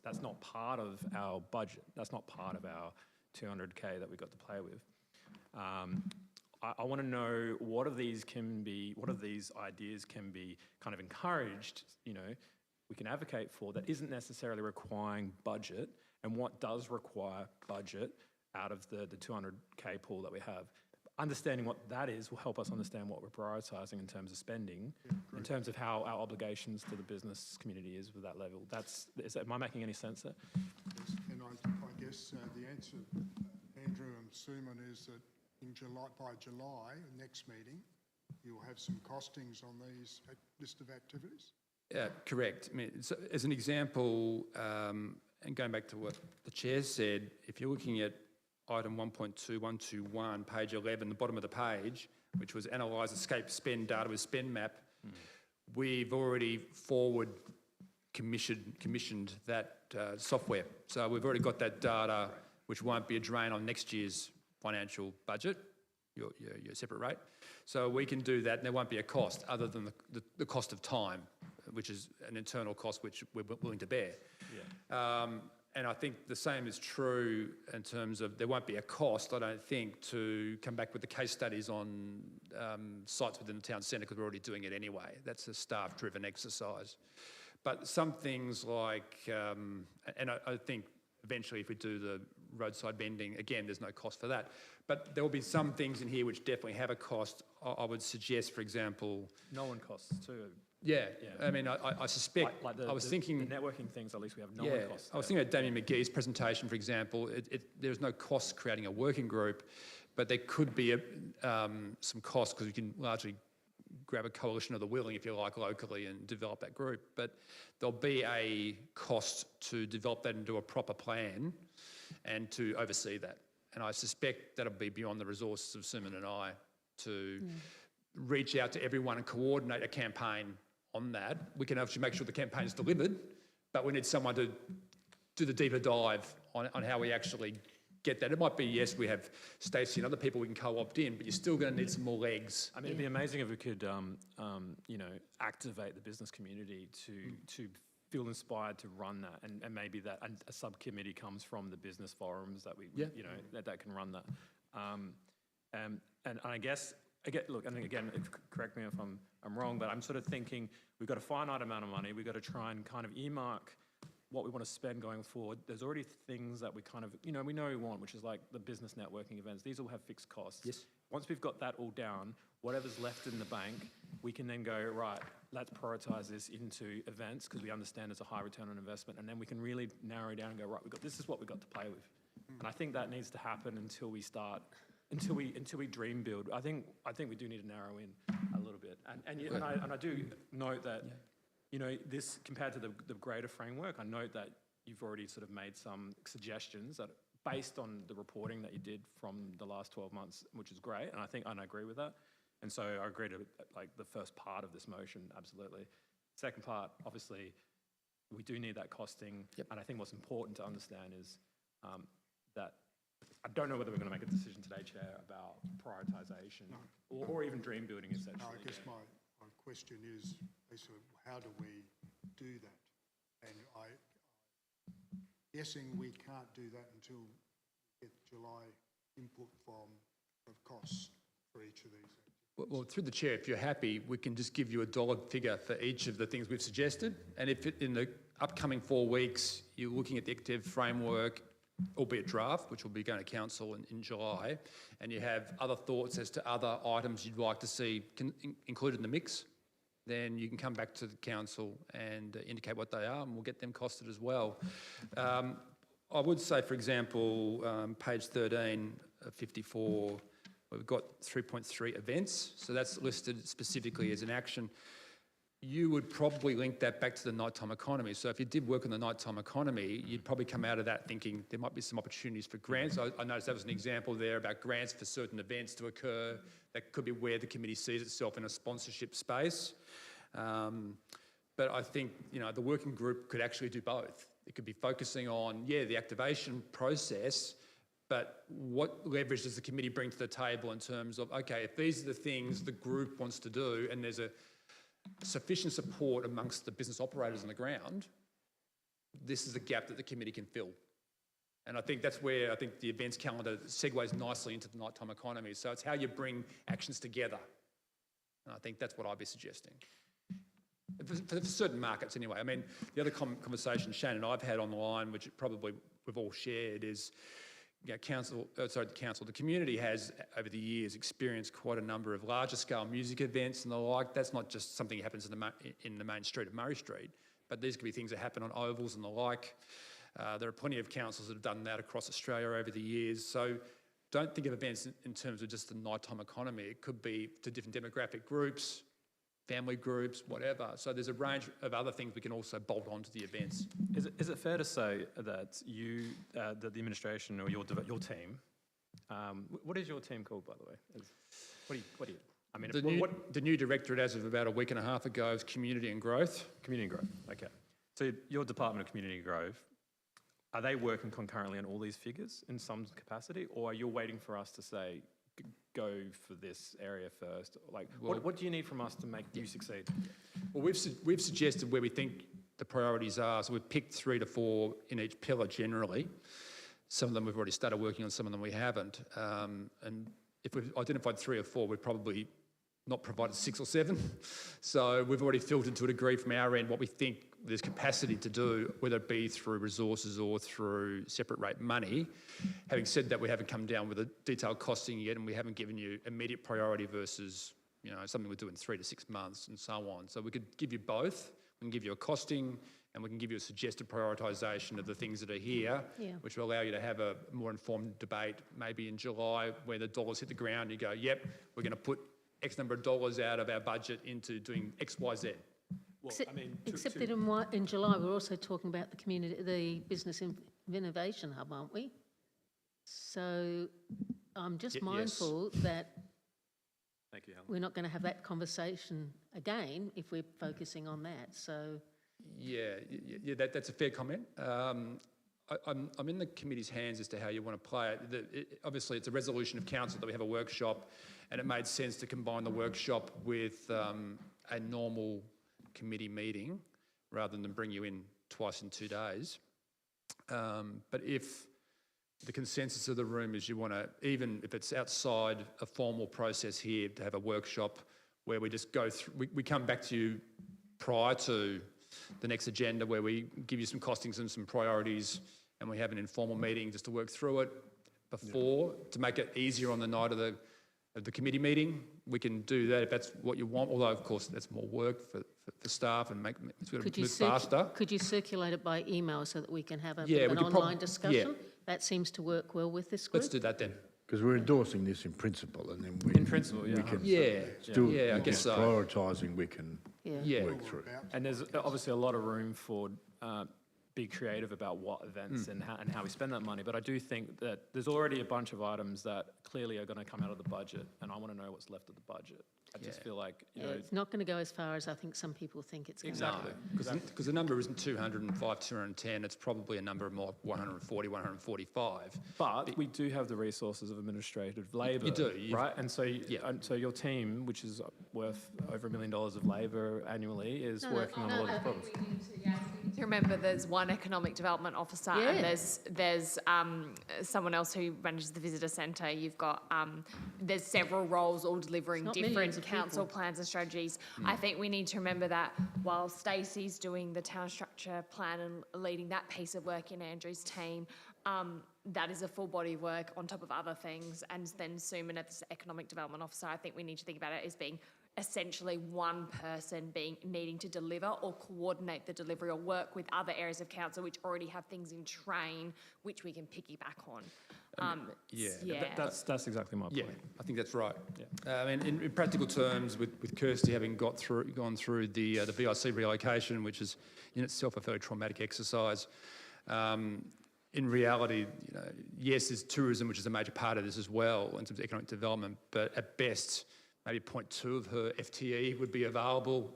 That's not part of our budget. That's not part of our 200K that we got to play with. I want to know what of these ideas can be kind of encouraged, we can advocate for that isn't necessarily requiring budget, and what does require budget out of the 200K pool that we have. Understanding what that is will help us understand what we're prioritising in terms of spending, in terms of how our obligations to the business community is with that level. Am I making any sense there? Yes, and I guess the answer, Andrew and Suman, is that by July, next meeting, you'll have some costings on these list of activities? Yeah, correct. I mean, so as an example, and going back to what the chair said, if you're looking at item 1.2121, page 11, the bottom of the page, which was analyse, escape, spend data with spend map, we've already forward commissioned that software. So we've already got that data, which won't be a drain on next year's financial budget, your separate rate. So we can do that, and there won't be a cost other than the cost of time, which is an internal cost which we're willing to bear. Yeah. And I think the same is true in terms of there won't be a cost, I don't think, to come back with the case studies on sites within the town centre, because we're already doing it anyway. That's a staff-driven exercise. But some things like, and I think eventually if we do the roadside vending, again, there's no cost for that. But there will be some things in here which definitely have a cost. I would suggest, for example... No-one costs too. Yeah. I mean, I suspect... I was thinking... The networking things, at least we have no-one costs. I was thinking of Damien McGee's presentation, for example. There's no cost creating a working group, but there could be some cost because you can largely grab a coalition of the willing, if you like, locally and develop that group. But there'll be a cost to develop that into a proper plan and to oversee that. And I suspect that'll be beyond the resources of Suman and I to reach out to everyone and coordinate a campaign on that. We can actually make sure the campaign is delivered, but we need someone to do the deeper dive on how we actually get that. It might be, yes, we have Stacey and other people we can co-opt in, but you're still going to need some more legs. I mean, it'd be amazing if we could, activate the business community to feel inspired to run that, and maybe that a subcommittee comes from the business forums that that can run that. And I guess, look, and again, correct me if I'm wrong, but I'm sort of thinking we've got a finite amount of money. We've got to try and kind of earmark what we want to spend going forward. There's already things that we kind of, we know we want, which is like the business networking events. These all have fixed costs. Yes. Once we've got that all down, whatever's left in the bank, we can then go, right, let's prioritise this into events because we understand it's a high return on investment, and then we can really narrow down and go, right, this is what we've got to play with. And I think that needs to happen until we dream build. I think we do need to narrow in a little bit. And I do note that, this compared to the greater framework, I note that you've already sort of made some suggestions that based on the reporting that you did from the last 12 months, which is great, and I agree with that. And so I agree to the first part of this motion, absolutely. Second part, obviously, we do need that costing, and I think what's important to understand is that I don't know whether we're going to make a decision today, Chair, about prioritisation or even dream building, essentially. No, I guess my question is basically how do we do that? And I'm guessing we can't do that until we get July input of costs for each of these. Well, through the chair, if you're happy, we can just give you a dollar figure for each of the things we've suggested. And if in the upcoming 4 weeks you're looking at the active framework, albeit draft, which will be going to council in July, and you have other thoughts as to other items you'd like to see included in the mix, then you can come back to the council and indicate what they are, and we'll get them costed as well. I would say, for example, page 13, 54, we've got 3.3 events. So that's listed specifically as an action. You would probably link that back to the nighttime economy. So if you did work on the nighttime economy, you'd probably come out of that thinking there might be some opportunities for grants. I noticed that was an example there about grants for certain events to occur. That could be where the committee sees itself in a sponsorship space. But I think, the working group could actually do both. It could be focusing on, the activation process, but what leverage does the committee bring to the table in terms of, okay, if these are the things the group wants to do and there's a sufficient support amongst the business operators on the ground, this is a gap that the committee can fill. And I think that's where I think the events calendar segues nicely into the nighttime economy. So it's how you bring actions together. And I think that's what I'd be suggesting. For certain markets anyway. I mean, the other conversation Shane and I've had online, which probably we've all shared, is the community has over the years experienced quite a number of larger scale music events and the like. That's not just something that happens in the main street of Murray Street, but these could be things that happen on ovals and the like. There are plenty of councils that have done that across Australia over the years. So don't think of events in terms of just the nighttime economy. It could be to different demographic groups, family groups, whatever. So there's a range of other things we can also bolt onto the events. Is it fair to say that that the administration or your team, what is your team called, by the way? What do you? I mean, The new directorate, as of about a week and a half ago, is Community and Growth. Community and Growth. Okay. So your Department of Community and Growth, are they working concurrently on all these figures in some capacity, or are you waiting for us to say, go for this area first? Like, what do you need from us to make you succeed? Well, we've suggested where we think the priorities are. So we've picked 3 to 4 in each pillar generally. Some of them we've already started working on, some of them we haven't. And if we've identified 3 or 4, we've probably not provided 6 or 7. So we've already filtered to a degree from our end what we think there's capacity to do, whether it be through resources or through separate rate money. Having said that, we haven't come down with a detailed costing yet, and we haven't given you immediate priority versus something we do in 3 to 6 months and so on. So we could give you both. We can give you a costing and we can give you a suggested prioritisation of the things that are here, which will allow you to have a more informed debate maybe in July where the dollars hit the ground. You go, yep, we're going to put X number of dollars out of our budget into doing X, Y, Z. Well, Except that in July we're also talking about the Business Innovation Hub, aren't we? So I'm just mindful that thank you, Helen. we're not going to have that conversation again if we're focusing on that. So that's a fair comment. I'm in the committee's hands as to how you want to play it. Obviously, it's a resolution of council that we have a workshop, and it made sense to combine the workshop with a normal committee meeting rather than bring you in twice in 2 days. But if the consensus of the room is you want to, even if it's outside a formal process here, to have a workshop where we just go through, we come back to you prior to the next agenda where we give you some costings and some priorities, and we have an informal meeting just to work through it before to make it easier on the night of the committee meeting. We can do that if that's what you want, although of course that's more work for staff and it's going to move faster. Could you circulate it by email so that we can have an online discussion? That seems to work well with this group. Let's do that then. Because we're endorsing this in principle, and then In principle, yeah. we can I guess so. prioritising, we can work through. And there's obviously a lot of room for be creative about what events and how we spend that money. But I do think that there's already a bunch of items that clearly are going to come out of the budget, and I want to know what's left of the budget. I just feel like, it's not going to go as far as I think some people think it's going exactly. to Because the number isn't 205, 210, it's probably a number of more 140, 145. But we do have the resources of administrative labour. You do. Right? And so your team, which is worth over $1 million of labour annually, is working on a lot of problems. To remember, there's one economic development officer and there's someone else who manages the visitor centre. You've got there's several roles all delivering different council plans and strategies. I think we need to remember that while Stacey's doing the town structure plan and leading that piece of work in Andrew's team, that is a full body of work on top of other things. And then Suman as the economic development officer, I think we need to think about it as being essentially one person needing to deliver or coordinate the delivery or work with other areas of council which already have things in train which we can piggyback on. That's exactly my point. Yeah, I think that's right. Yeah. I mean, in practical terms, with Kirsty having gone through the VIC relocation, which is in itself a very traumatic exercise, in reality, yes, there's tourism, which is a major part of this as well in terms of economic development, but at best, maybe 0.2 of her FTE would be available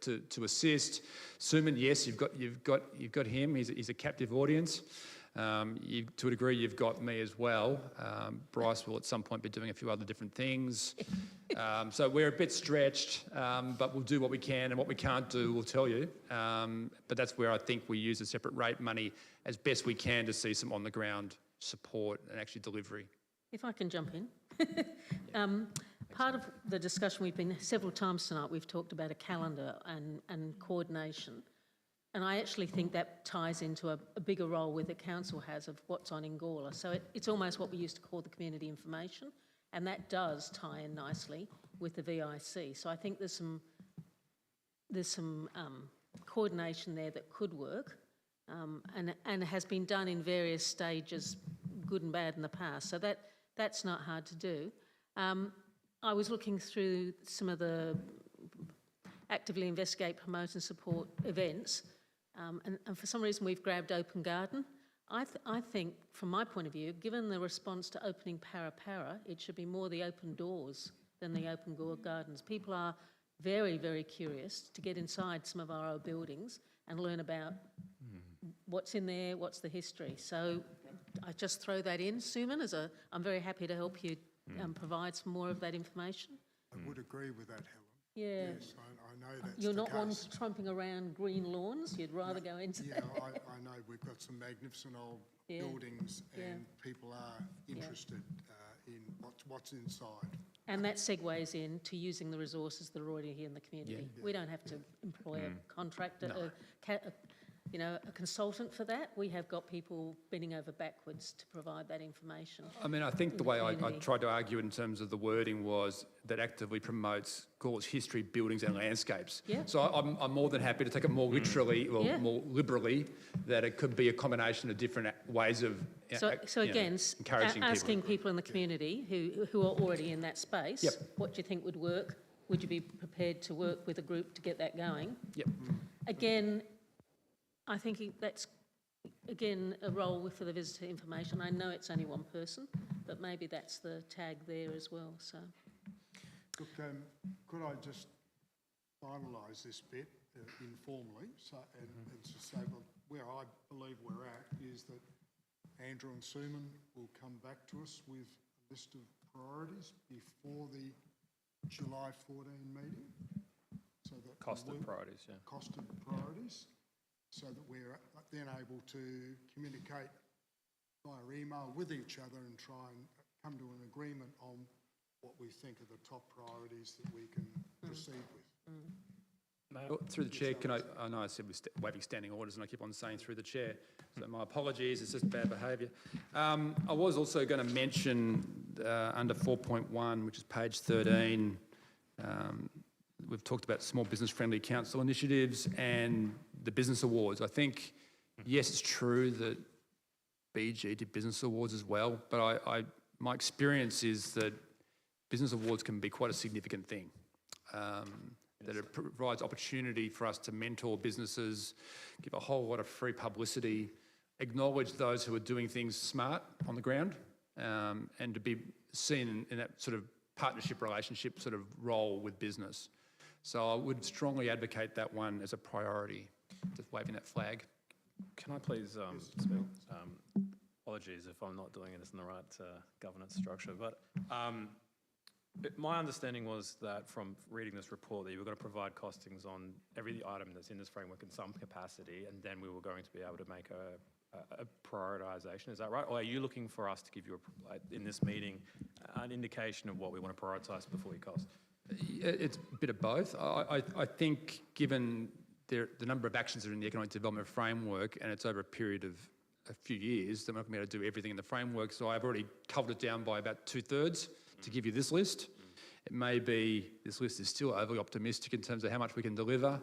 to assist. Suman, yes, you've got him. He's a captive audience. To a degree, you've got me as well. Bryce will at some point be doing a few other different things. So we're a bit stretched, but we'll do what we can, and what we can't do, we'll tell you. But that's where I think we use the separate rate money as best we can to see some on-the-ground support and actually delivery. If I can jump in. Part of the discussion we've been, several times tonight, we've talked about a calendar and coordination. And I actually think that ties into a bigger role where the council has of what's on in Gawler. So it's almost what we used to call the community information, and that does tie in nicely with the VIC. So I think there's some coordination there that could work, and has been done in various stages, good and bad in the past. So that's not hard to do. I was looking through some of the actively investigate, promote and support events, and for some reason we've grabbed Open Garden. I think, from my point of view, given the response to opening Para, it should be more the open doors than the open gardens. People are very, very curious to get inside some of our old buildings and learn about what's in there, what's the history. So I just throw that in, Suman, I'm very happy to help you provide some more of that information. I would agree with that, Helen. Yeah. Yes, I know that's You're the not one case. trumping around green lawns, you'd rather go into Yeah, I know we've got some magnificent old Yeah. buildings, Yeah. and people are interested in what's inside. And that segues into using the resources that are already here in the community. We don't have to employ a contractor, a consultant for that. We have got people bending over backwards to provide that information. I mean, I think the way I community. tried to argue in terms of the wording was that actively promotes Gawler's history, buildings and landscapes. Yeah. So I'm more than happy to take it more literally, or Yeah. more liberally, that it could be a combination of different ways of So again, encouraging asking people in the community who are already in that space, Yep. what do you think would work? Would you be prepared to work with a group to get that going? Yep. Again, I think that's, again, a role for the visitor information. I know it's only one person, but maybe that's the tag there as well, so. Look, could I just finalise this bit informally, and to say, look, where I believe we're at is that Andrew and Suman will come back to us with a list of priorities before the July 14 meeting. So that Costed priorities, yeah. costed priorities, so that we're then able to communicate via email with each other and try and come to an agreement on what we think are the top priorities that we can proceed with. Through the chair, I know I said we're waiving standing orders and I keep on saying through the chair, so my apologies, it's just bad behaviour. I was also going to mention under 4.1, which is page 13, we've talked about small business friendly council initiatives and the business awards. I think, yes, it's true that BG did business awards as well, but my experience is that business awards can be quite a significant thing. That it provides opportunity for us to mentor businesses, give a whole lot of free publicity, acknowledge those who are doing things smart on the ground, and to be seen in that sort of partnership relationship sort of role with business. So I would strongly advocate that one as a priority, just waving that flag. Can I please speak? Apologies if I'm not doing it in the right governance structure, but my understanding was that from reading this report that you were going to provide costings on every item that's in this framework in some capacity, and then we were going to be able to make a prioritisation. Is that right? Or are you looking for us to give you, in this meeting, an indication of what we want to prioritise before we cost? It's a bit of both. I think given the number of actions that are in the economic development framework, and it's over a period of a few years, that we're not going to be able to do everything in the framework. So I've already covered it down by about 2/3 to give you this list. It may be this list is still overly optimistic in terms of how much we can deliver,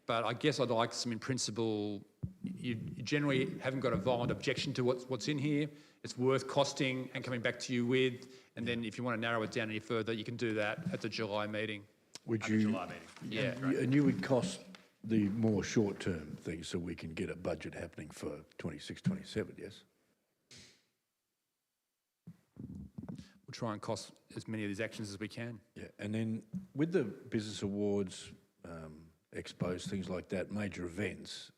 but I guess I'd like some in principle. You generally haven't got a violent objection to what's in here. It's worth costing and coming back to you with, and then if you want to narrow it down any further, you can do that at the July meeting. Would At the you? July meeting. Yeah. And you would cost the more short-term things so we can get a budget happening for 26, 27, yes? We'll try and cost as many of these actions as we can. Yeah, and then with the business awards, expos, things like that, major events,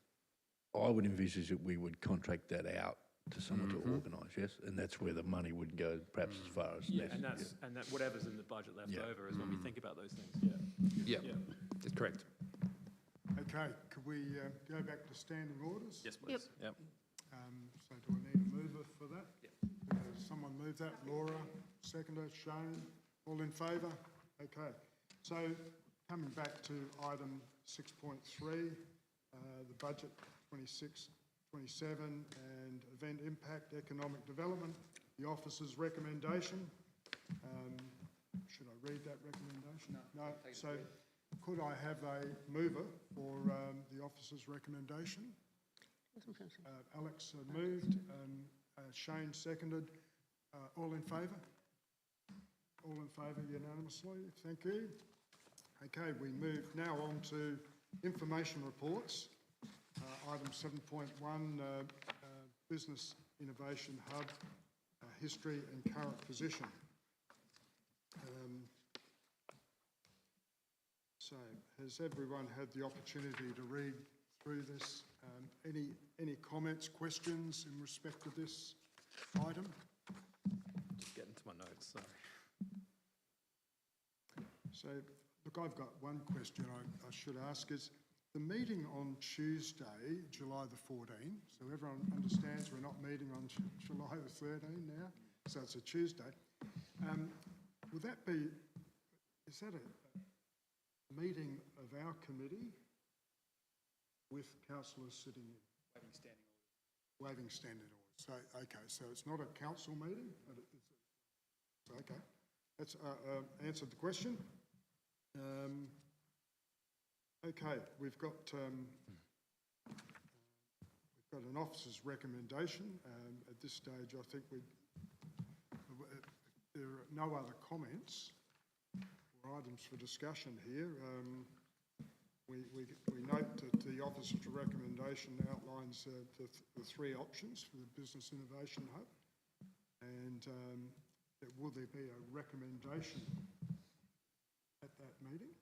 I would envisage that we would contract that out to someone to organise, yes? And that's where the money would go, perhaps as far as Yeah, this. and that whatever's in the budget left Yeah. over is when we think about those things. Yeah. Yeah, that's correct. Okay, could we go back to standing orders? Yes, please. Yep. So do I need a mover for that? Someone move that? Laura, seconder, Shane, all in favour? Okay, so coming back to item 6.3, the budget 26, 27 and event impact, economic development, the officer's recommendation. Should I read that recommendation? No. So could I have a mover for the officer's recommendation? Alex moved, Shane seconded. All in favour? All in favour unanimously, thank you. Okay, we move now on to information reports. Item 7.1, Business Innovation Hub, history and current position. So, has everyone had the opportunity to read through this? Any comments, questions in respect of this item? Just getting to my notes, sorry. So, look, I've got one question I should ask is, the meeting on Tuesday, July the 14th, so everyone understands we're not meeting on July the 13th now, so it's a Tuesday. Would that be, is that a meeting of our committee with councillors sitting in? Waiving standing orders. So, okay, so it's not a council meeting, but it's okay. That's answered the question. Okay, we've got an officer's recommendation. At this stage, I think there are no other comments or items for discussion here. We note that the officer's recommendation outlines the three options for the Business Innovation Hub, and will there be a recommendation at that meeting?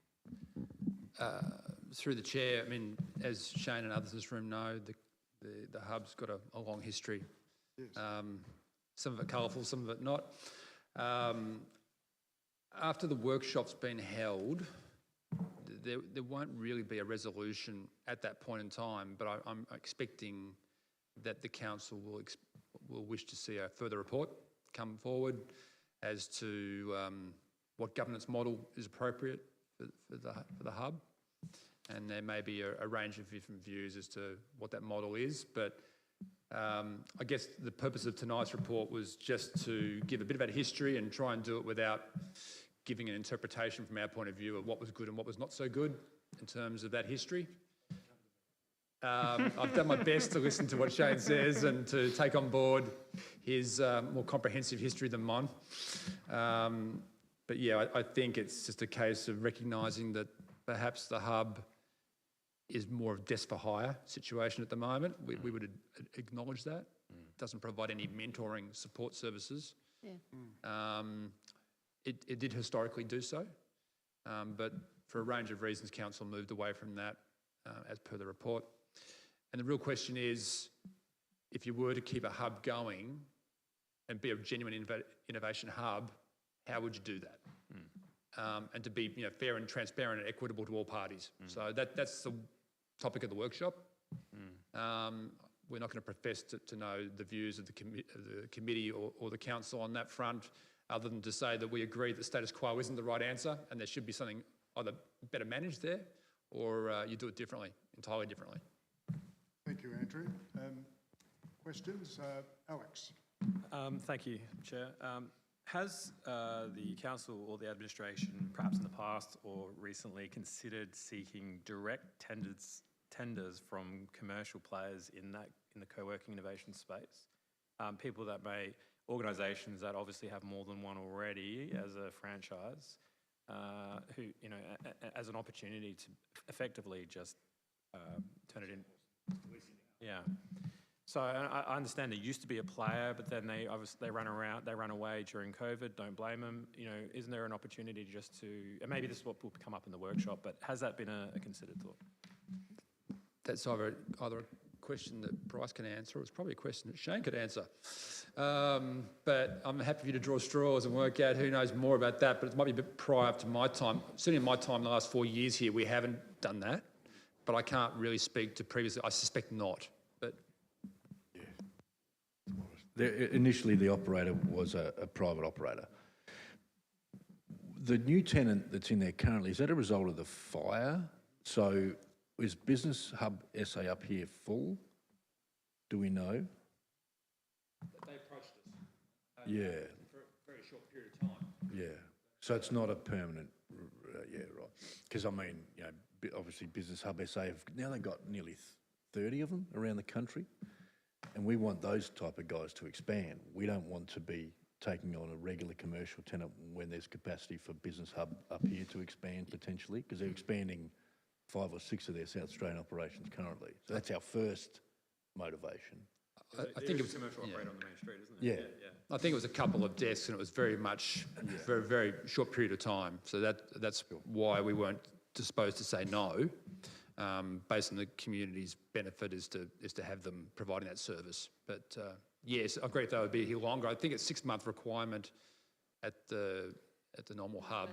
Through the chair, I mean, as Shane and others in this room know, the hub's got a long history. Yes. Some of it colourful, some of it not. After the workshop's been held, there won't really be a resolution at that point in time, but I'm expecting that the council will wish to see a further report come forward as to what governance model is appropriate for the hub. And there may be a range of different views as to what that model is, but I guess the purpose of tonight's report was just to give a bit of that history and try and do it without giving an interpretation from our point of view of what was good and what was not so good in terms of that history. I've done my best to listen to what Shane says and to take on board his more comprehensive history than mine. But yeah, I think it's just a case of recognising that perhaps the hub is more of desk for hire situation at the moment. We would acknowledge that. It doesn't provide any mentoring support services. Yeah. It did historically do so, but for a range of reasons, council moved away from that as per the report. And the real question is, if you were to keep a hub going and be a genuine innovation hub, how would you do that? And to be fair and transparent and equitable to all parties. So that's the topic of the workshop. We're not going to profess to know the views of the committee or the council on that front, other than to say that we agree that status quo isn't the right answer and there should be something either better managed there or you do it differently, entirely differently. Thank you, Andrew. Questions? Alex? Thank you, Chair. Has the council or the administration, perhaps in the past or recently, considered seeking direct tenders from commercial players in the co-working innovation space? People that organisations that obviously have more than one already as a franchise, who, as an opportunity to effectively just turn it in. Yeah. So I understand there used to be a player, but then they run away during COVID. Don't blame them. Isn't there an opportunity just to? And maybe this is what will come up in the workshop. But has that been a considered thought? That's either a question that Bryce can answer, or it's probably a question that Shane could answer. But I'm happy for you to draw straws and work out who knows more about that. But it might be a bit prior to my time. Certainly in my time, the last 4 years here, we haven't done that. But I can't really speak to previously. I suspect not. But Initially, the operator was a private operator. The new tenant that's in there currently, is that a result of the fire? So is Business Hub SA up here full? Do we know? they approached us. Yeah. For a very short period of time. Yeah. So it's not a permanent, yeah, right. Because obviously Business Hub SA now they've got nearly 30 of them around the country. And we want those type of guys to expand. We don't want to be taking on a regular commercial tenant when there's capacity for Business Hub up here to expand potentially, because they're expanding 5 or 6 of their South Australian operations currently. So that's our first motivation. I think it was a commercial operator on the main street, isn't it? Yeah. I think it was a couple of desks, and it was very much for a very short period of time. So that's why we weren't disposed to say no. Based on the community's benefit is to have them providing that service. But yes, I agree if they would be here longer. I think it's 6-month requirement at the normal hub.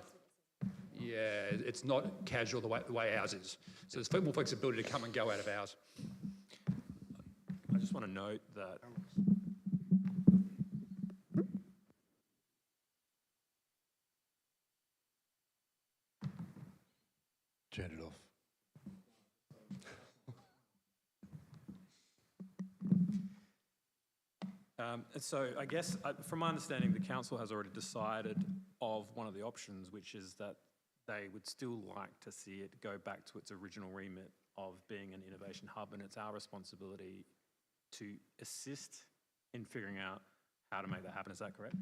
Yeah, it's not casual the way ours is. So there's more flexibility to come and go out of ours. I just want to note that. Turn it off. So I guess, from my understanding, the council has already decided of one of the options, which is that they would still like to see it go back to its original remit of being an innovation hub, and it's our responsibility to assist in figuring out how to make that happen. Is that correct?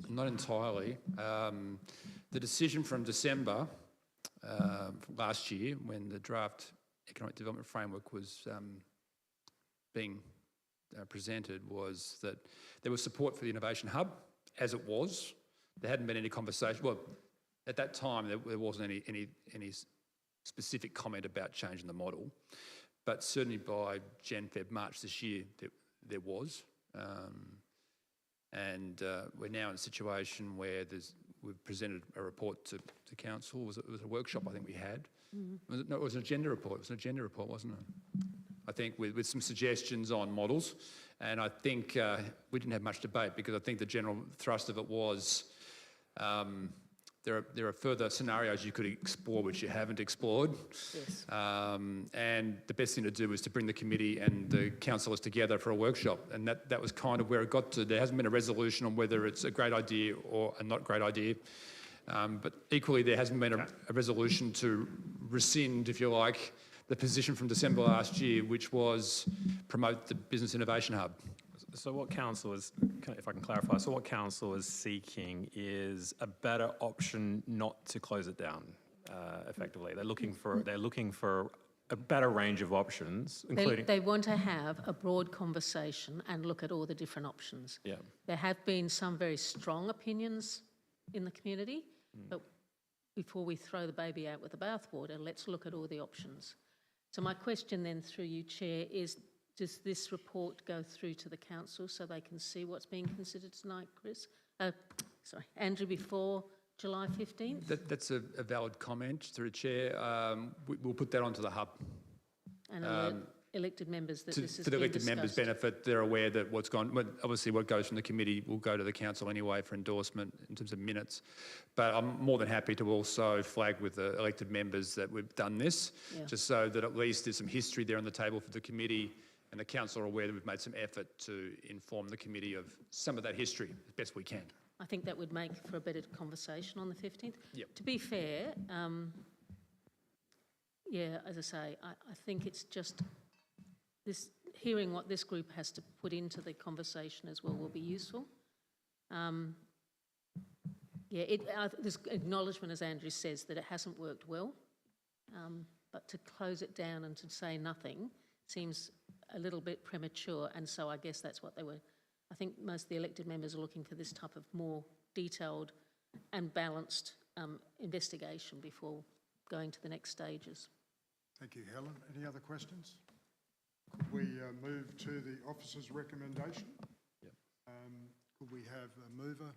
Not entirely. The decision from December last year, when the draft economic development framework was being presented, was that there was support for the innovation hub as it was. There hadn't been any conversation. Well, at that time there wasn't any specific comment about changing the model, but certainly by Jan, Feb, March this year there was, and we're now in a situation where we've presented a report to council. It was a workshop I think we had. No, it was an agenda report. It was an agenda report, wasn't it? I think with some suggestions on models, and I think we didn't have much debate because I think the general thrust of it was there are further scenarios you could explore which you haven't explored. Yes. And the best thing to do is to bring the committee and the councillors together for a workshop, and that was kind of where it got to. There hasn't been a resolution on whether it's a great idea or a not great idea. But equally, there hasn't been a resolution to rescind, if you like, the position from December last year, which was promote the Business Innovation Hub. So what council is, if I can clarify, so what council is seeking is a better option not to close it down, effectively. They're looking for a better range of options, including... They want to have a broad conversation and look at all the different options. Yeah. There have been some very strong opinions in the community, but before we throw the baby out with the bathwater, let's look at all the options. So my question then through you, Chair, is does this report go through to the council so they can see what's being considered tonight, Chris? Andrew, before July 15th? That's a valid comment through the Chair. We'll put that onto the hub. And alert elected members that this is for the being elected members' discussed. benefit, they're aware that obviously what goes from the committee will go to the council anyway for endorsement in terms of minutes. But I'm more than happy to also flag with the elected members that we've done this, just so that at least there's some history there on the table for the committee, and the council are aware that we've made some effort to inform the committee of some of that history as best we can. I think that would make for a better conversation on the 15th. Yep. To be fair, yeah, as I say, I think it's just this, hearing what this group has to put into the conversation as well will be useful. Yeah, there's acknowledgement, as Andrew says, that it hasn't worked well, but to close it down and to say nothing seems a little bit premature, and so I guess that's what they were. I think most of the elected members are looking for this type of more detailed and balanced investigation before going to the next stages. Thank you, Helen. Any other questions? Could we move to the officer's recommendation? Yep. Could we have a mover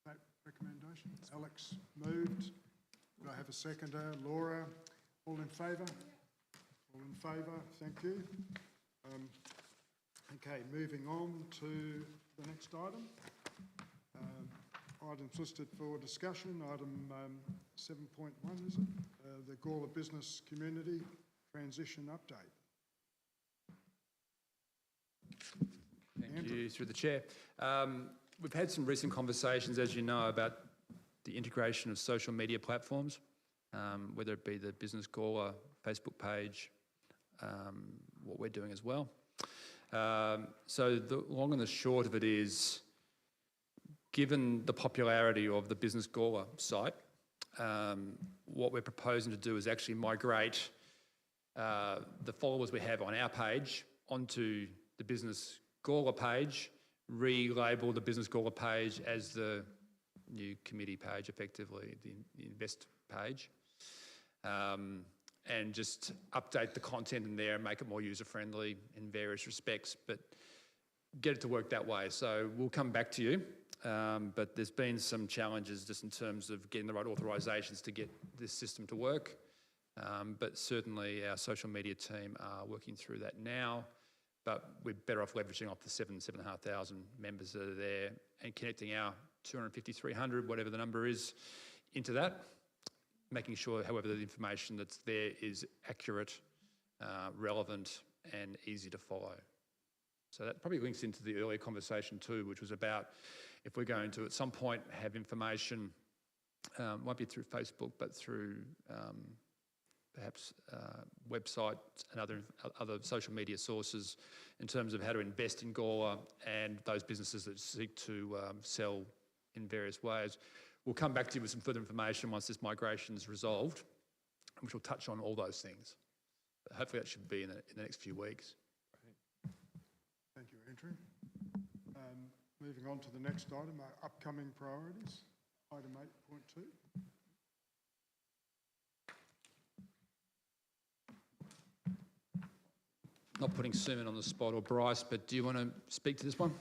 that recommendation? Alex moved. Could I have a seconder? Laura, all in favour? All in favour, thank you. Okay, moving on to the next item. Items listed for discussion, item 7.1, is it? The Gawler Business Community Transition Update. Thank you, through the chair. We've had some recent conversations, as you know, about the integration of social media platforms, whether it be the Business Gawler Facebook page, what we're doing as well. So the long and the short of it is, given the popularity of the Business Gawler site, what we're proposing to do is actually migrate the followers we have on our page onto the Business Gawler page, relabel the Business Gawler page as the new committee page, effectively, the invest page, and just update the content in there and make it more user-friendly in various respects, but get it to work that way. So we'll come back to you, but there's been some challenges just in terms of getting the right authorisations to get this system to work, but certainly our social media team are working through that now. But we're better off leveraging off the 7,500 members that are there and connecting our 250, 300, whatever the number is, into that, making sure, however, that the information that's there is accurate, relevant and easy to follow. So that probably links into the earlier conversation too, which was about if we're going to at some point have information, might be through Facebook, but through perhaps websites and other social media sources in terms of how to invest in Gawler and those businesses that seek to sell in various ways. We'll come back to you with some further information once this migration is resolved, which will touch on all those things. But hopefully that should be in the next few weeks. Thank you, Andrew. Moving on to the next item, our upcoming priorities, item 8.2. Not putting Suman on the spot or Bryce, but do you want to speak to this one?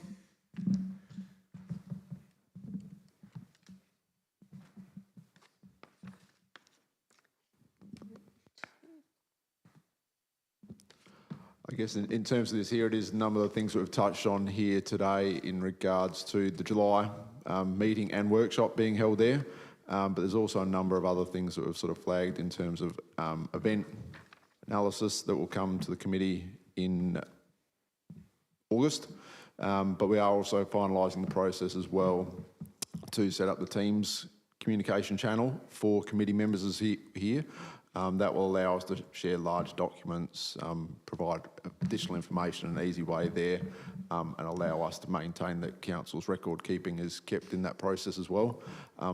I guess in terms of this here, it is a number of the things that we've touched on here today in regards to the July meeting and workshop being held there. But there's also a number of other things that we've sort of flagged in terms of event analysis that will come to the committee in August. But we are also finalising the process as well to set up the Teams communication channel for committee members here. That will allow us to share large documents, provide additional information in an easy way there, and allow us to maintain that council's record keeping is kept in that process as well.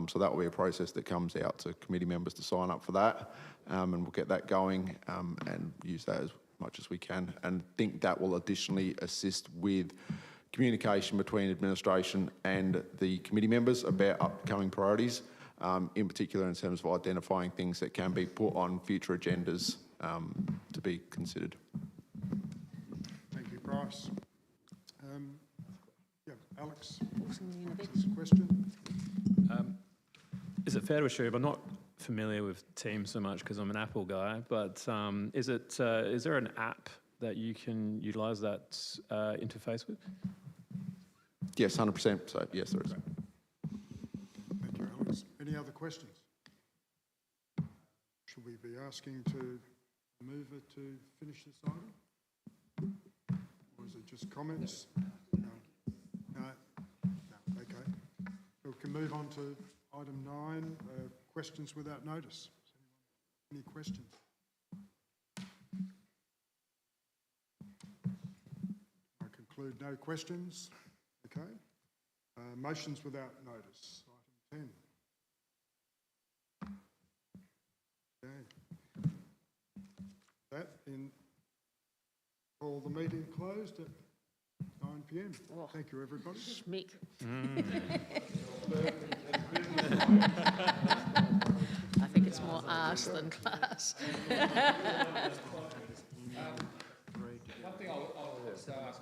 So that will be a process that comes out to committee members to sign up for that, and we'll get that going and use that as much as we can. And I think that will additionally assist with communication between administration and the committee members about upcoming priorities. In particular in terms of identifying things that can be put on future agendas to be considered. Thank you, Bryce. Yeah, Alex, Alex's question. Is it fair to assume, I'm not familiar with Teams so much because I'm an Apple guy, but is there an app that you can utilise that interface with? Yes, 100%. So yes, there is. Thank you, Alex. Any other questions? Should we be asking to move it to finish this item? Or is it just comments? No. No. No. Okay. can move on to item 9, questions without notice. Any questions? I conclude no questions. Okay. Motions without notice, item 10. Okay. That call the meeting closed at 9 p.m. Thank you, everybody. Schmick. I think it's more arse than class. One thing I'll just ask,